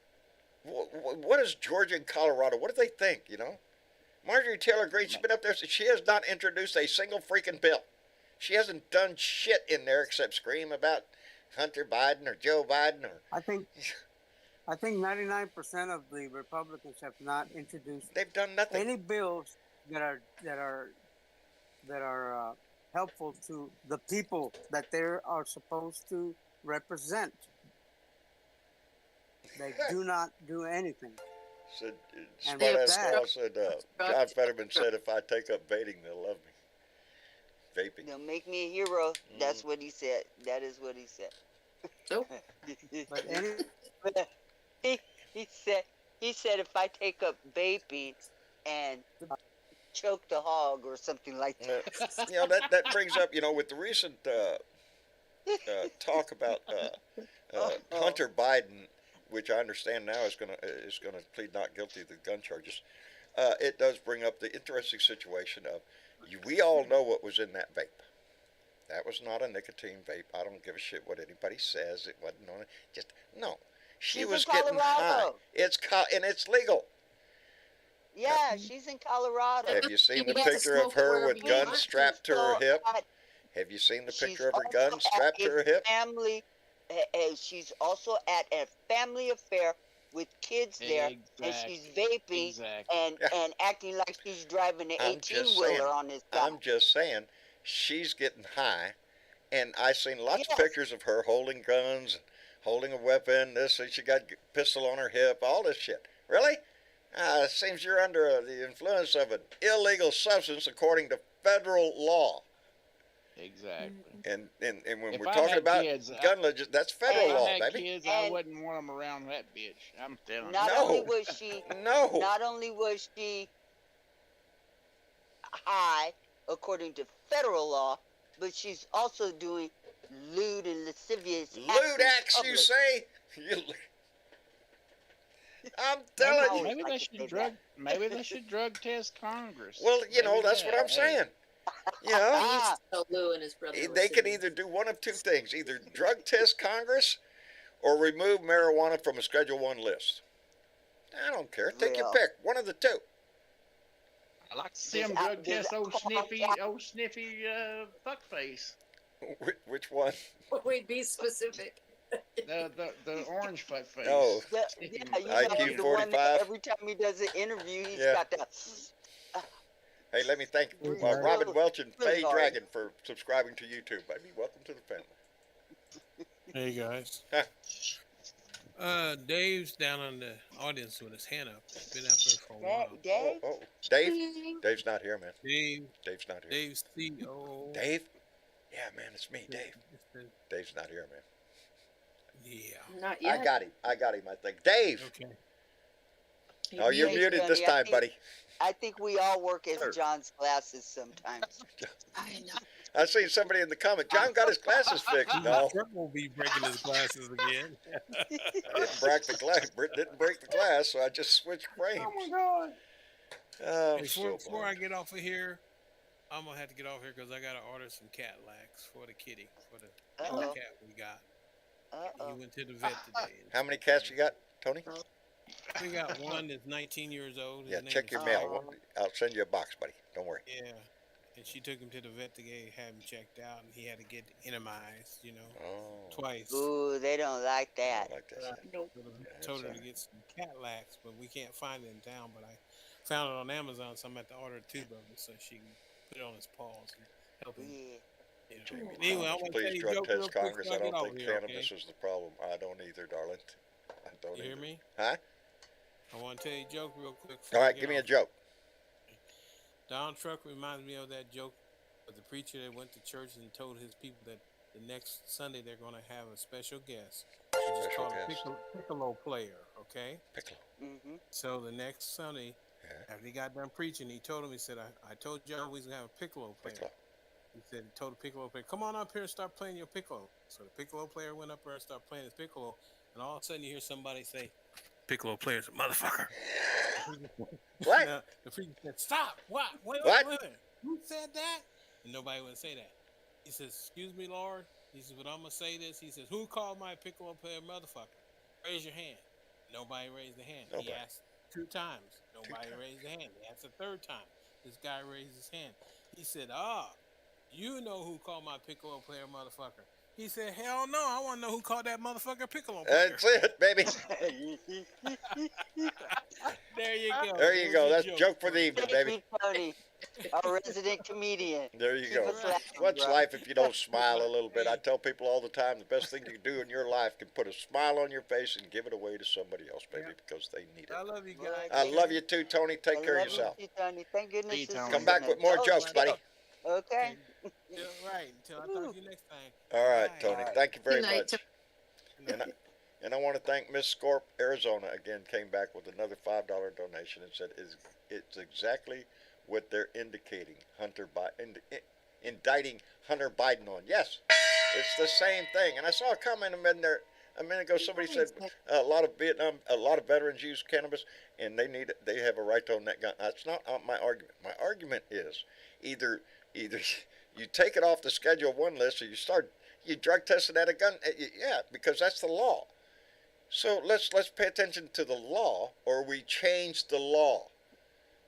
What is Georgia and Colorado? What do they think? Marjorie Taylor Greene. She's been up there. She has not introduced a single freaking bill. She hasn't done shit in there except scream about Hunter Biden or Joe Biden or. I think 99% of the Republicans have not introduced They've done nothing. any bills that are helpful to the people that they are supposed to represent. They do not do anything. Said And smart with ass that- girl said John Fetterman said if I take up baiting they'll love me. Vaping. They'll make me a hero. That's what he said. That is what he said. Nope. But any, he said if I take up vaping and choke the hog or something like that. That brings up with the recent talk about Hunter Biden, which I understand now is gonna plead not guilty to the gun charges. It does bring up the interesting situation of we all know what was in that vape. That was not a nicotine vape. I don't give a shit what anybody says. It wasn't on it. No. She She's was in getting high. Colorado. And it's legal. Yeah, she's in Colorado. Have you seen You the get to picture of smoke her wherever with you guns want. strapped to her hip? At- Have you seen the she's picture of her also gun at strapped to a her hip? Family, she's also at a family affair with kids there, and she's vaping Exactly. and acting like she's driving an I'm just 18-wheeler saying. on this guy. I'm just saying, she's getting high, and I've seen lots of Yes. pictures of her holding guns, and holding a weapon. She got a pistol on her hip, all this shit. Really? It seems you're under the influence of an illegal substance according to federal law. Exactly. And when If we're I talking had about kids, gun that's federal If law, I had baby. kids, I And- wouldn't want them around that bitch. I'm telling Not you. No. only was she No. Not only was she high, according to federal law, but she's also doing lewd and lascivious Lewd in acts, you public. say? I'm telling you. Maybe like they to should say drug. Maybe they should drug test Congress. Well, Maybe that's what that. I'm saying. He used Ah, to tell Lou and his brother. They were could siblings. either do one of two things: either drug test Congress, or remove marijuana from a Schedule One list. I don't care. Take your Well. pick. One of the two. I like to see Does them Al- drug does test old Al- sniffy fuckface. Which one? Wait, be specific. The orange fuckface. Oh. yeah, Sniffy you know, IQ the one 45. that every time he does an interview, he's Yeah. got that. Hey, let me thank Really Robin Welch and really Faye hard. Dragon for subscribing to YouTube, baby. Welcome to the family. Hey guys. Dave's down on the audience with his hand up. He's been out there for a while. Dave? Oh, Dave? Dave's not here, man. Dave, Dave's not here. Dave's CEO. Dave? Yeah, man, it's me, Dave. Dave's not here, man. Yeah. Not yet. I got him, I think. Dave! Okay. Oh, you're Dave's muted this funny. time, buddy. I think we all work as John's glasses sometimes. I know. I seen somebody in the comment. John got his glasses fixed. No, Trump will be breaking his glasses again. didn't break the glass. Didn't break the glass, so I just switched frames. Oh my god. Oh, Hey, so before I fun. get off of here, I'm gonna have to get off here because I gotta order some cat lax for the kitty, for the Uh-oh. cat we got. Uh-oh. He went to the vet today. How many cats you got, Tony? We got one that's 19 years old. His Yeah, name check is your Fetterman. mail. I'll send you a box, buddy. Don't worry. Yeah, and she took him to the vet today, had him checked out, and he had to get entomized, Oh, twice. Ooh, they don't like I that. like that. Nope. Told her to get some cat lax, but we can't find it in town. But I found it on Amazon, so I'm going to have to order a tube of it so she can put it on his paws and help him. Yeah. Jamie, Anyway, I want to tell please you a drug joke real test quick Congress. before I get don't off think here, cannabis is the problem. I don't either, darling. I don't You either. hear me? Huh? I want to tell you a joke real quick. All right, give me a joke. Donald Trump reminds me of that joke of the preacher that went to church and told his people that the next Sunday they're going to have a special guest, which is Special called a guest. piccolo player, okay? Piccolo. Mm-hmm. So the next Sunday, Yeah. after he got done preaching, he told him, he said, I told y'all we was going to have a piccolo player. Piccolo. He said, he told the piccolo player, come on up here and start playing your piccolo. So the piccolo player went up there and started playing his piccolo, and all of a sudden you hear somebody say, piccolo player's a motherfucker. What? Now, the preacher said, stop. What? Wait, What? wait. Who said that? and nobody would say that. He says, "Excuse me, Lord." He says, "But I'm gonna say this." He says, "Who called my piccolo player motherfucker? Raise your hand." Nobody raised the hand. Nobody. He asked 2 times. Nobody times. raised the hand. He asked the third time. This guy raised his hand. He said, "Ah, you know who called my piccolo player motherfucker." He said, "Hell no, I want to know who called that motherfucker piccolo player." That's it, baby. There you go. There you There's go. your That's joke for the evening, Thank baby. you, Tony, our resident comedian. There you Keep go. us laughing, What's bro. life if you don't smile a little bit? I tell people all the time, the best thing you can do in your life can put a smile on your face and give it away to somebody else, baby, because they need I it. love you guys. I love you too, Tony. Take I care of love yourself. you too, Tony. Thank goodness See you, this Tony. is Come back an with more adult jokes, buddy. show. Okay. Yeah, right. Until I talk to you next time. All right, Bye. Tony. All right. Thank you very Good night, much. And I want to thank Miss Scorp, Arizona, again, came back with another $5 donation and said it's exactly what they're indicating, indicting Hunter Biden on. Yes, it's the same thing. And I saw a comment a minute ago. Somebody said a lot of veterans use cannabis, and they have a right to own that gun. That's not my argument. My argument is either you take it off the Schedule 1 list, or you drug tested at a gun. Yeah, because that's the law. So let's pay attention to the law, or we change the law,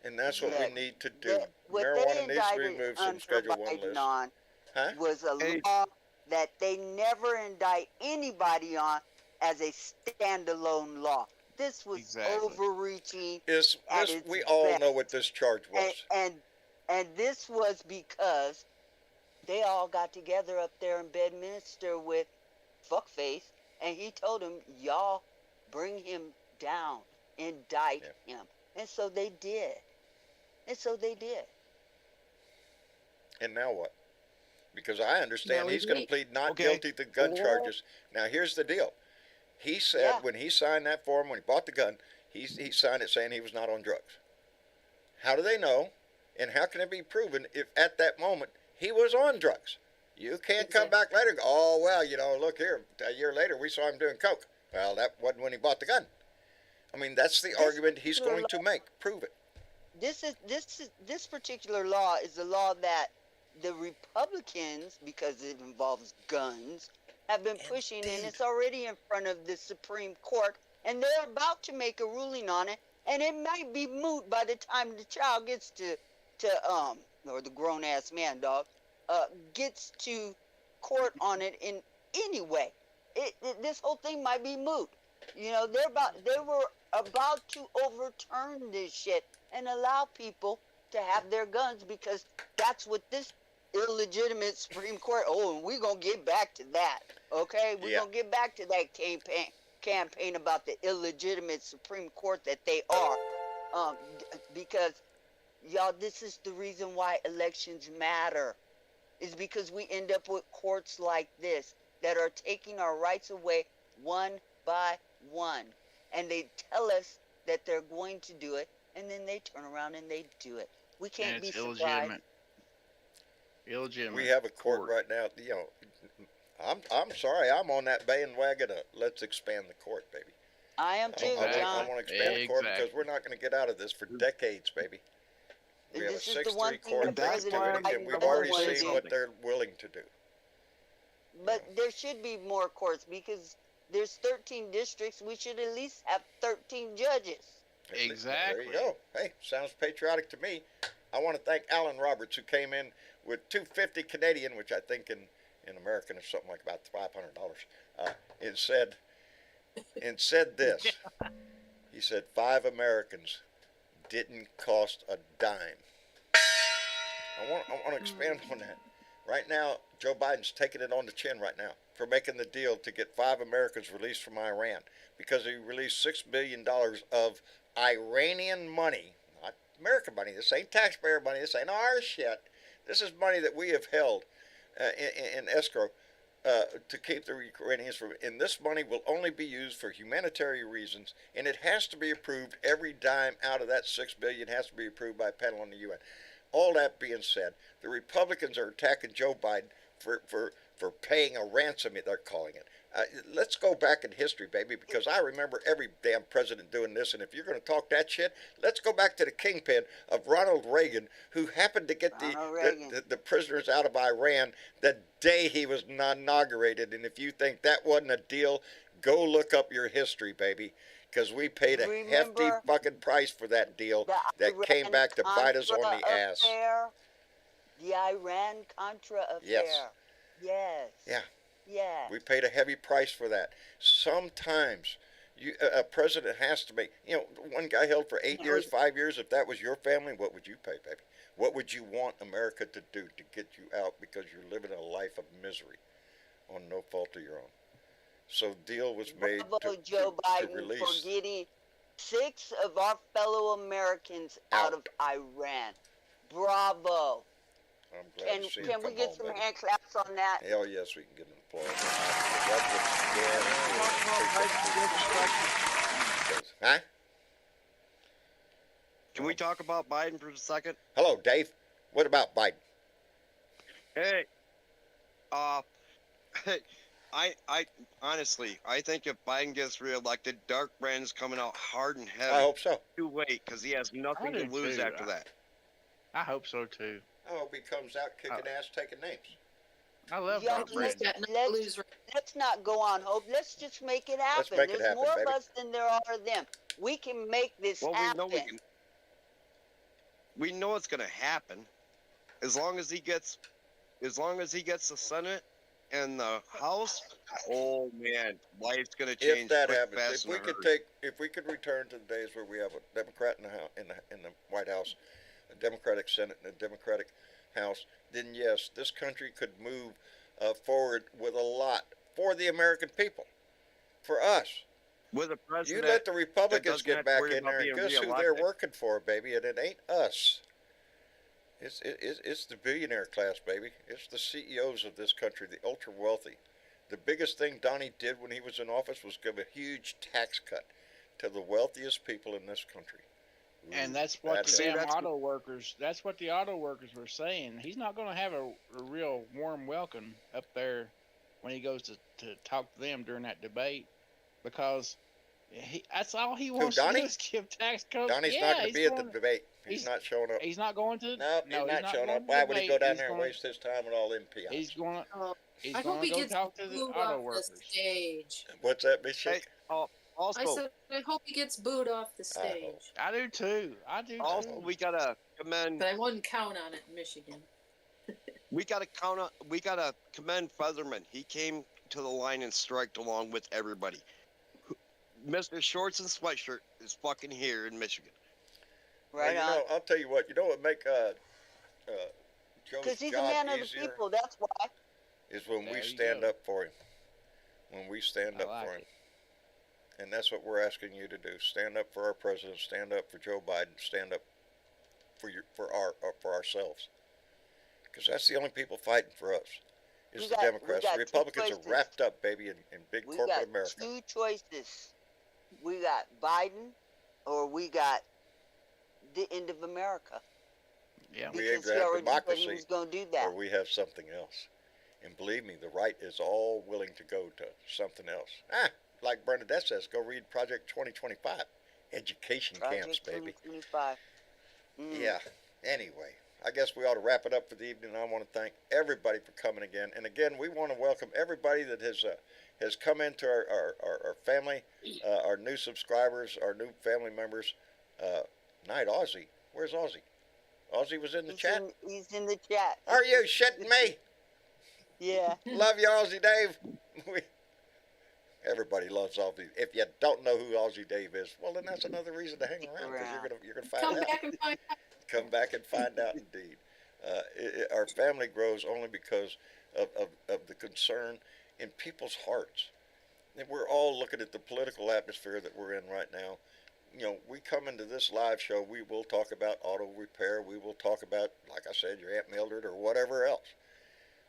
and that's what we need to do. What Marijuana they needs to be indicted removed from under Schedule 1 Biden list. on Huh? was a Hey. law that they never indict anybody on as a standalone law. This was Exactly. overreaching. Is at this? its We all best. know what this charge was. And this was because they all got together up there in Bedminster with Fuckface, and he told them, y'all bring him down, indict him. And so they did. And now what? Because I understand Now he's we going to wait. plead not Okay. guilty to gun Yeah. charges. Now here's the deal. He said Yeah. when he signed that form, when he bought the gun, he signed it saying he was not on drugs. How do they know? And how can it be proven if at that moment he was on drugs? You can't come back later and go, oh, well, look here, a year later we saw him doing coke. Well, that wasn't when he bought the gun. I mean, that's the argument he's going to make. Prove it. This particular law is a law that the Republicans, because it involves guns, have been pushing, and it's already in front of the Supreme Court, and they're about to make a ruling on it, and it might be moot by the time the child gets to or the grown ass man, gets to court on it in any way. This whole thing might be moot. They were about to overturn this shit and allow people to have their guns, because that's what this illegitimate Supreme Court. Oh, and we're gonna get back to that. Okay, we're gonna get back to that campaign about the illegitimate Supreme Court that they are. Because y'all, this is the reason why elections matter. Is because we end up with courts like this that are taking our rights away one by one, and they tell us that they're going to do it, and then they turn around and they do it. We can't And be it's surprised. Illegitimate. We have a court right now. I'm sorry, I'm on that bandwagon. Let's expand the court, baby. I am too, I John. want to expand the court because Exactly. we're not going to get out of this for decades, baby. We have a This is the one 6-3 thing court that that's activity, President why and Biden we've doesn't already want to seen do. what they're willing to do. But there should be more courts, because there's 13 districts. We should at least have 13 judges. Exactly. There you go. Hey, sounds patriotic to me. I want to thank Alan Roberts, who came in with $250 Canadian, which I think in American is something like about $500. And said this. He said 5 Americans didn't cost a dime. I want to expand on that. Right now, Joe Biden's taking it on the chin right now for making the deal to get 5 Americans released from Iran, because he released $6 billion of Iranian money, not American money. This ain't taxpayer money. This ain't our shit. This is money that we have held in escrow to keep the Iranians from. And this money will only be used for humanitarian reasons, and it has to be approved. Every dime out of that $6 billion has to be approved by a panel in the UN. All that being said, the Republicans are attacking Joe Biden for paying a ransom, they're calling it, Let's go back in history, baby, because I remember every damn president doing this. And if you're going to talk that shit, let's go back to the kingpin of Ronald Reagan, who happened to get the prisoners out of Iran the day he was inaugurated. And if you think that wasn't a deal, go look up your history, baby, because we paid a hefty fucking price for that deal that came back to bite us on the ass. The Iran-Contra affair. Yes. Yes. Yeah. Yeah. We paid a heavy price for that. Sometimes a president has to make, one guy held for 8 years, 5 years. If that was your family, what would you pay, baby? What would you want America to do to get you out because you're living a life of misery on no fault of your own? So deal was made Joe Biden to release. for getting 6 of our fellow Americans out of Iran. Bravo. I'm glad to see can we get some hand claps on that? Hell yes, we can get an applause. Huh? Can we talk about Biden for a second? Hello, Dave. What about Biden? Hey, I honestly, I think if Biden gets reelected, Dark Brandon's coming out hard and heavy. I hope so. Too late, because he has nothing to lose after that. I hope so too. I hope he comes out kicking ass, taking names. I love Dark Brandon. Let's not go on hope. Let's just make it happen. There's more of us than there are of them. We can make this happen. We know it's going to happen. As long as he gets the Senate and the House, oh man, life's going to change. If that quick, happens, fast, if we could return to the days where we have a Democrat in the White House, a Democratic Senate, and a Democratic House, then yes, this country could move forward with a lot for the American people, for us. With a president, you let the Republicans get back in there, and guess who they're working for, baby? And it ain't us. It's the billionaire class, baby. It's the CEOs of this country, the ultra wealthy. The biggest thing Donnie did when he was in office was give a huge tax cut to the wealthiest people in this country. And that's what auto workers. That's what the auto workers were saying. He's not going to have a real warm welcome up there when he goes to talk to them during that debate, because that's all he wants to do is give tax cuts. Donnie's not going to be at the debate. He's not showing up. He's not going to. No, he's not showing up. Why would he go down there and waste his time with all them peons? He's going to. I hope he gets talk to the auto workers. The stage. What's that, Miss Chick? Also, I said I hope he gets booed off the stage. I do too. Also, we gotta commend. But I wouldn't count on it in Michigan. We gotta commend Fetterman. He came to the line and striked along with everybody. Mr. Shorts and Sweatshirt is fucking here in Michigan. Right on. I'll tell you what. You know what make Joe's because he's job a man easier of the people. That's why. Is when we stand up for him. When we stand up for him. And that's what we're asking you to do. Stand up for our president. Stand up for Joe Biden. Stand up for ourselves. Because that's the only people fighting for us. Is the Democrats. The Republicans are wrapped up, baby, in big corporate America. We got 2 choices. We got Biden, or we got the end of America. Yeah. We either have democracy, or we have something else. And believe me, the right is all willing to go to something else. Like Bernadette says, go read Project 2025. Education camps, baby. 2025. Yeah. Anyway, I guess we ought to wrap it up for the evening. I want to thank everybody for coming again. And again, we want to welcome everybody that has come into our family, our new subscribers, our new family members. Night Aussie. Where's Aussie? Aussie was in the chat? He's in the chat. Are you shitting me? Yeah. Love you, Aussie Dave. Everybody loves Aussie. If you don't know who Aussie Dave is, well, then that's another reason to hang around, because you're gonna find out. Come back and find out. Come back and find out, indeed. Our family grows only because of the concern in people's hearts. And we're all looking at the political atmosphere that we're in right now. We come into this live show, we will talk about auto repair. We will talk about, like I said, your Aunt Mildred or whatever else.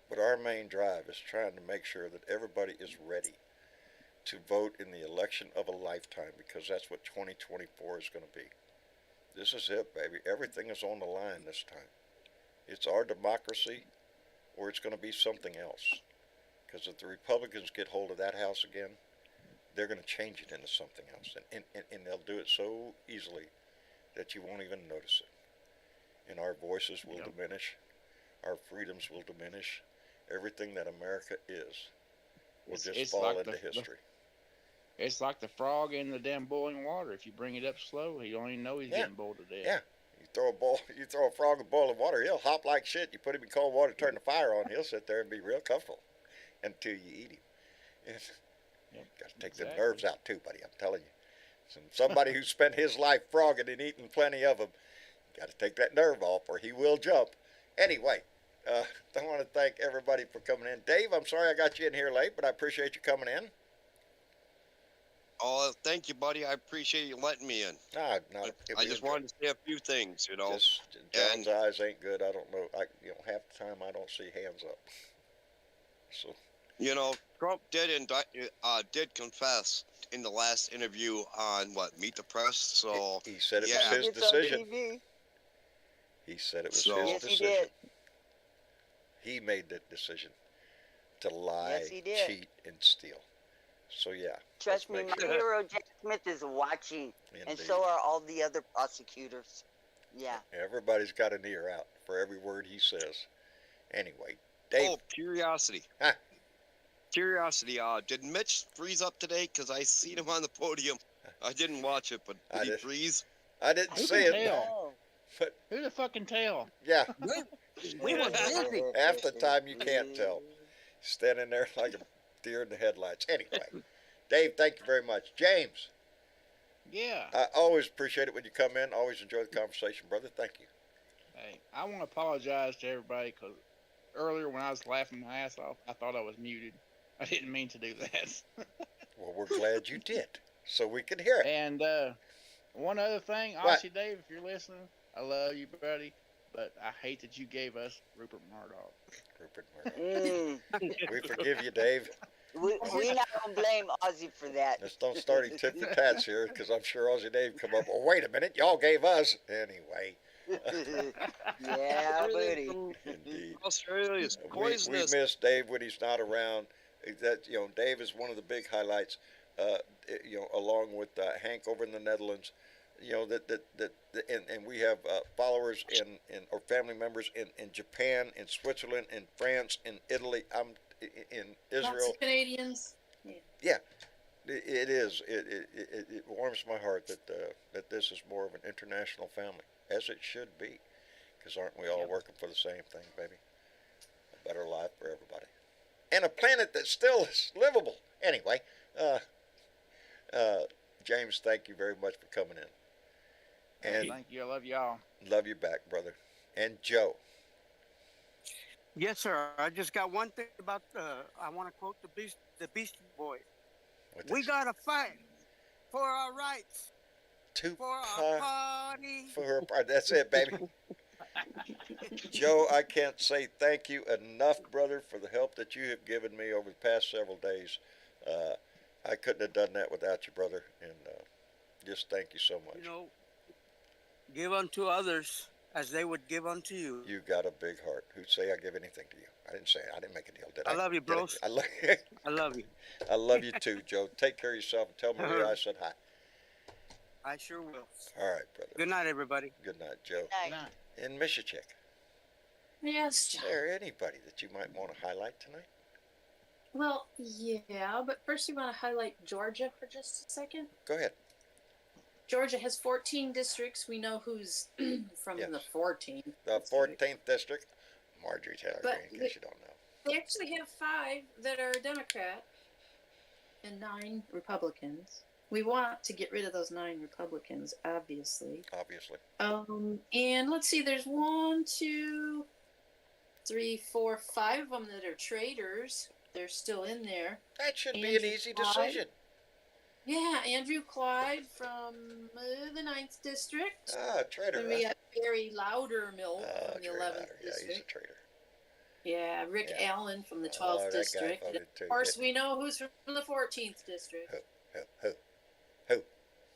But our main drive is trying to make sure that everybody is ready to vote in the election of a lifetime, because that's what 2024 is going to be. This is it, baby. Everything is on the line this time. It's our democracy, or it's going to be something else. Because if the Republicans get hold of that House again, they're going to change it into something else. And they'll do it so easily that you won't even notice it. And our voices will diminish. Our freedoms will diminish. Everything that America is will just fall into history. It's like the frog in the damn boiling water. If you bring it up slow, he don't even know he's getting boiled to death. Yeah. You throw a frog in boiling water, he'll hop like shit. You put him in cold water, turn the fire on, he'll sit there and be real comfortable until you eat him. Got to take the nerves out too, buddy. I'm telling you. Somebody who spent his life frogging and eating plenty of them, got to take that nerve off, or he will jump. Anyway, I want to thank everybody for coming in. Dave, I'm sorry I got you in here late, but I appreciate you coming in. Oh, thank you, buddy. I appreciate you letting me in. I just wanted to say a few things, you know. John's eyes ain't good. I don't know. Half the time I don't see hands up. So. You know, Trump did confess in the last interview on Meet the Press. So he said it was his decision. He said it was his decision. He made the decision to lie, cheat, and steal. So yeah. Trust me, my hero Jack Smith is watching, and so are all the other prosecutors. Yeah. Everybody's got an ear out for every word he says. Anyway, Dave. Oh, curiosity. Curiosity. Did Mitch freeze up today? Because I seen him on the podium. I didn't watch it, but did he freeze? I didn't see it. No. But who the fucking tell? Yeah. We were busy. Half the time you can't tell. Standing there like a deer in the headlights. Anyway, Dave, thank you very much. James. Yeah. I always appreciate it when you come in. Always enjoy the conversation, brother. Thank you. Hey, I want to apologize to everybody because earlier when I was laughing my ass off, I thought I was muted. I didn't mean to do that. Well, we're glad you did, so we can hear it. And one other thing, Aussie Dave, if you're listening, I love you, buddy, but I hate that you gave us Rupert Murdoch. Rupert Murdoch. We forgive you, Dave. We not gonna blame Ozzy for that. Let's don't start any tit for tats here, because I'm sure Aussie Dave come up. Well, wait a minute, y'all gave us anyway. Yeah, buddy. Indeed. Australia's We poisonous. miss Dave when he's not around. That Dave is one of the big highlights. Along with Hank over in the Netherlands. And we have followers or family members in Japan, in Switzerland, in France, in Italy. In Israel. Lots of Canadians. Yeah, it is. It warms my heart that this is more of an international family, as it should be, because aren't we all working for the same thing, baby? A better life for everybody, and a planet that still is livable. Anyway, James, thank you very much for coming in. And thank you. I love y'all. Love you back, brother. And Joe. Yes, sir. I just got one thing about. I want to quote the Beastie Boys. We gotta fight for our rights. For our party. For our party. That's it, baby. Joe, I can't say thank you enough, brother, for the help that you have given me over the past several days. I couldn't have done that without you, brother, and just thank you so much. Give unto others as they would give unto you. You got a big heart. Who'd say I give anything to you? I didn't say it. I didn't make a deal, did I? I love you, bros. I love you. I love you too, Joe. Take care of yourself and tell Maria I said hi. I sure will. All right, brother. Good night, everybody. Good night, Joe. Good night. In Michigan. Yes, Is John. there anybody that you might want to highlight tonight? Well, yeah, but first we want to highlight Georgia for just a second. Go ahead. Georgia has 14 districts. We know who's from the 14th. The 14th district, Marjorie Taylor But Greene, in case you don't know. They actually have 5 that are Democrat and 9 Republicans. We want to get rid of those 9 Republicans, obviously. Obviously. And let's see, there's 1, 2, 3, 4, 5 of them that are traitors. They're still in there. That should be an easy decision. Yeah, Andrew Clyde from the 9th district. Ah, traitor. And we got Barry Loudermilk from the 11th Yeah, district. he's a traitor. Yeah, Rick Allen from the 12th that guy district. voted And too, of course, didn't we know who's from the 14th district. Who?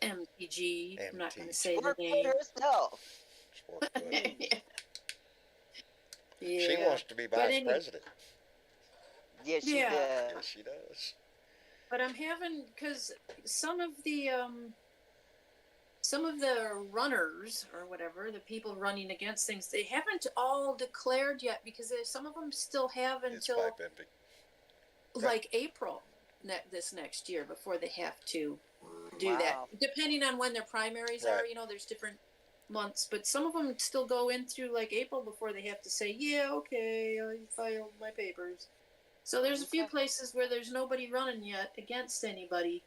MTG. I'm not going to say the Work name. for herself. She wants to be vice president. Yes, she Yeah. does. Yes, she does. But I'm having, because some of the runners or whatever, the people running against things, they haven't all declared yet, because some of them still have It's until pipe empty. like April this next year before they have to do that, Wow. depending on when their primaries Right. are. You know, there's different months, but some of them still go in through like April before they have to say, yeah, okay, I filed my papers. So there's a few Okay. places where there's nobody running yet against anybody,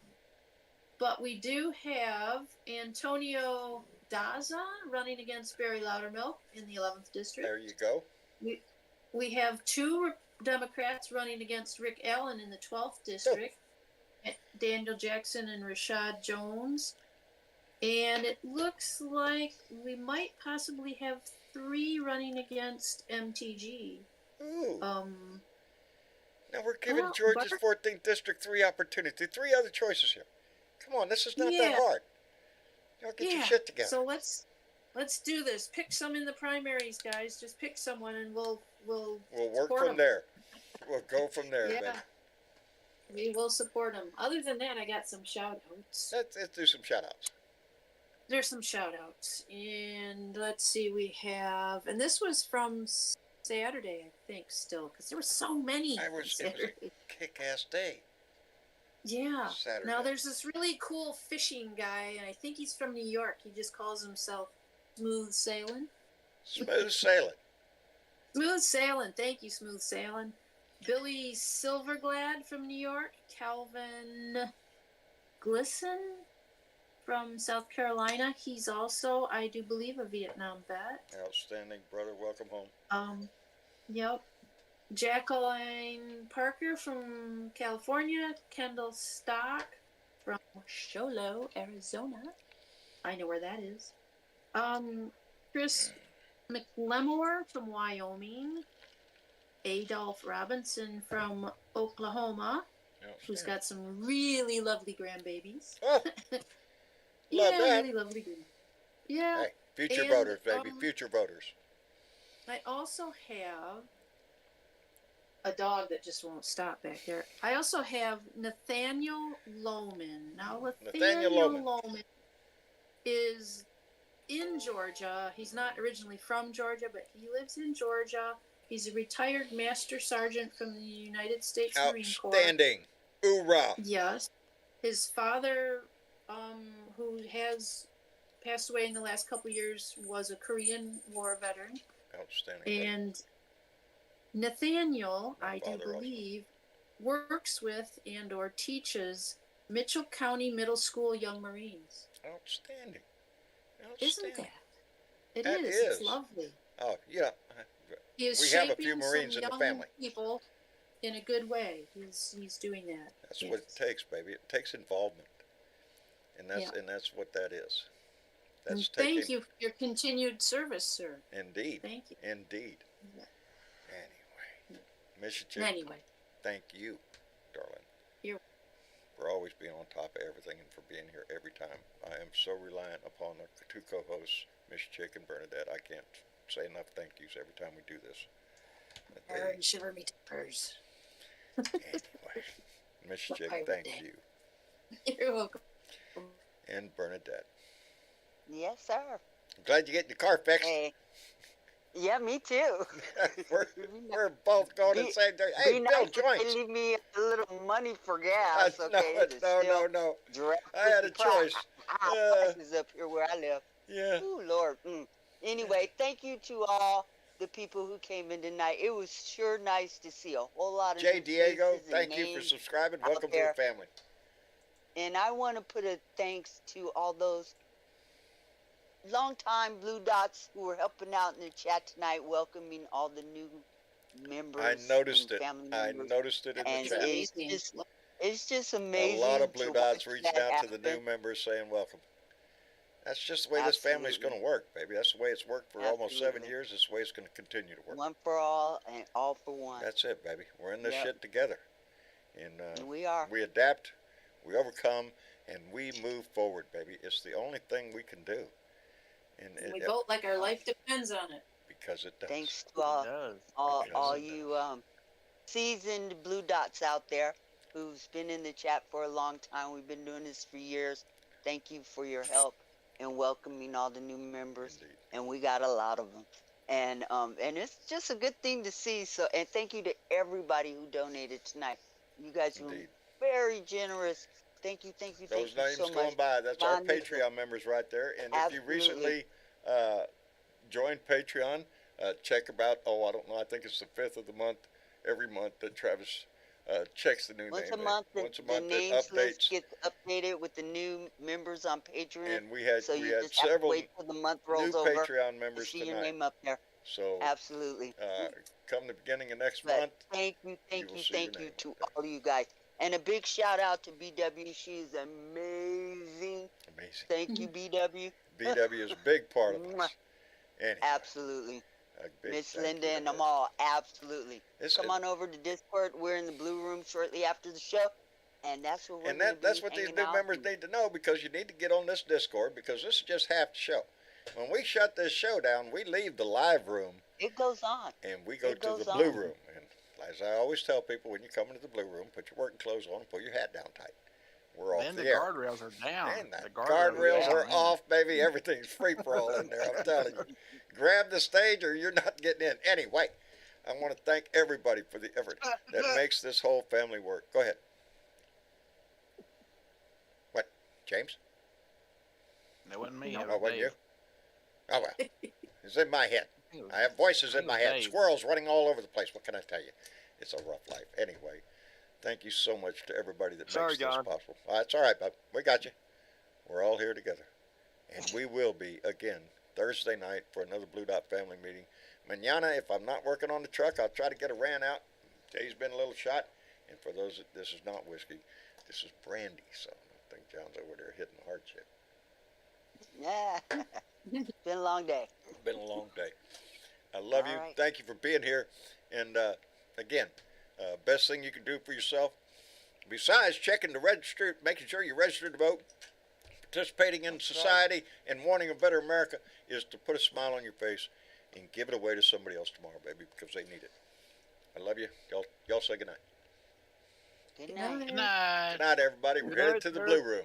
but we do have Antonio Daza running against Barry Loudermilk in the 11th district. There you go. We have two Democrats running against Rick Allen in the 12th district, Daniel Jackson and Rashad Jones. And it looks like we might possibly have three running against MTG. Ooh. Um, Now we're giving well, Georgia's Bart- 14th district 3 opportunity, 3 other choices here. Come on, this is not that Yeah. hard. Y'all get your shit together. So let's do this. Pick some in the primaries, guys. Just pick someone, and we'll We'll work support from 'em. there. We'll go from there, Yeah, baby. we will support them. Other than that, I got some shout outs. Let's do some shout outs. There's some shout outs, and let's see, we have, and this was from Saturday, I think, still, because there were so many. It on was Saturday. a kick-ass day. Yeah. Saturday. Now there's this really cool fishing guy, and I think he's from New York. He just calls himself Smooth Sailing. Smooth sailing. Smooth Sailing. Thank you, Smooth Sailing. Billy Silverglad from New York. Calvin Glisson from South Carolina. He's also, I do believe, a Vietnam vet. Outstanding, brother. Welcome home. Yep. Jacqueline Parker from California. Kendall Stock from Sholo, Arizona. I know where that is. Chris McLemore from Wyoming. Adolph Robinson from Oklahoma, who's got some really lovely grandbabies. Oh, Yeah, love that. really lovely grand. Yeah. Hey, future And, voters, baby. Future voters. I also have a dog that just won't stop back there. I also have Nathaniel Lohman. Now, Nathaniel Nathaniel Lohman. Lohman is in Georgia. He's not originally from Georgia, but he lives in Georgia. He's a retired Master Sergeant from the United States Marine Corps. Outstanding. Hoorah. Yes. His father, who has passed away in the last couple of years, was a Korean War veteran. Outstanding. And Nathaniel, My I do father also. believe, works with and or teaches Mitchell County Middle School Young Marines. Outstanding. Isn't that? It That is. is. It's lovely. Oh, yeah. He is We have a shaping few Marines some in the young family. people in a good way. He's doing that. That's Yes. what it takes, baby. It takes involvement. And that's Yeah. and that's what that is. And That's thank taking you for your continued service, sir. Indeed. Thank you. Indeed. Yeah. Anyway. Miss you, Chick. Anyway, Thank you, darling. You're- For always being on top of everything and for being here every time. I am so reliant upon the two co-hosts, Miss Chick and Bernadette. I can't say enough thank yous every time we do this. But and shiver me timbers. anyway, Miss Chick, Pirate thank Day. you. You're welcome. And Bernadette. Yes, sir. I'm glad you get the car fixed. Hey. Yeah, me too. we're both going the same day. Hey, Be Bill nice if they Joints. leave me a little money for gas, okay? It's no, still no. direct I had a choice. prices up here where I live. Yeah. Oh, Lord. Anyway, thank you to all the people who came in tonight. It was sure nice to see a whole lot of Jay new Diego, faces and thank you for names subscribing. out Welcome to there. the family. And I want to put a thanks to all those longtime Blue Dots who were helping out in the chat tonight, welcoming all the new members. I noticed and it. family I members. noticed it in the And chat. it's just amazing. A lot of to Blue watch Dots reaching that out to the new happen. members saying welcome. That's just the way this family's going to Absolutely. work, baby. That's the way it's worked for almost 7 Absolutely. years. It's the way it's going to continue to work. One for all and all for one. That's it, baby. We're in this Yep. shit together. And And we are. we adapt, we overcome, and we move forward, baby. It's the only thing we can do. And We vote like our life depends on it. because it does. Thanks to all Because all it you seasoned blue dots out there who's been in the chat for a long time. We've been doing this for years. Thank you for your help and welcoming all the new members. Indeed. And we got a lot of them. And it's just a good thing to see. So, and thank you to everybody who donated tonight. You guys were Indeed. very generous. Thank you Those so names much. going by. That's our Wonderful. Patreon members right there. And if you Absolutely. recently joined Patreon, check about, I don't know, I think it's the 5th of the month, every month that Travis checks the new Once name. a month, Once a the month it names list updates. gets updated with the new members on Patreon. And we had so you had just have to several wait till the month new rolls over Patreon to members see your tonight. name up there. So Absolutely. come the beginning of next But month. thank you will see your thank you name to up there. all you guys. And a big shout out to BW. She is amazing. Amazing. Thank you, BW. BW is a big part of Mwah. us. Anyway, Absolutely. a big Miss thank you Linda to and her. them all. Absolutely. This- Come on over to Discord. We're in the Blue Room shortly after the show. And that's where we're And gonna that's be what these hanging new out members and- need to know, because you need to get on this Discord, because this is just half the show. When we shut this show down, we leave the live room It goes on. and we go It to the goes blue on. room. And as I always tell people, when you come into the blue room, put your working clothes on and pull your hat down tight. We're off Then the the air. guardrails are down. And the The guardrails down, are man. off, baby. Everything's free for all in there. I'm telling you. Grab the stage or you're not getting in. Anyway, I want to thank everybody for the effort that makes this whole family work. Go ahead. What, James? That wasn't me. Oh, That was wasn't you? Dave. Oh, well. It's in my head. It was- I have voices it in my was head. Dave. Squirrels running all over the place. What can I tell you? It's a rough life. Anyway, thank you so much to everybody that Sorry, makes this John. possible. It's all right, bub. We got you. We're all here together. And we will be, again, Thursday night for another Blue Dot family meeting. Mañana, if I'm not working on the truck, I'll try to get a rant out. Today's been a little shot. And for those that this is not whiskey, this is brandy. So I think John's over there hitting the hard shit. Yeah. It's been a long day. It's been a long day. I love All you. right. Thank you for being here. And again, best thing you can do for yourself, besides checking the register, making sure you're registered to vote, participating in society, and wanting a better America, is to put a smile on your face and give it away to somebody else tomorrow, baby, because they need it. I love you. Y'all say goodnight. Good Good night. night. Good night. Good night, everybody. We're Good headed night, to the sir. blue room.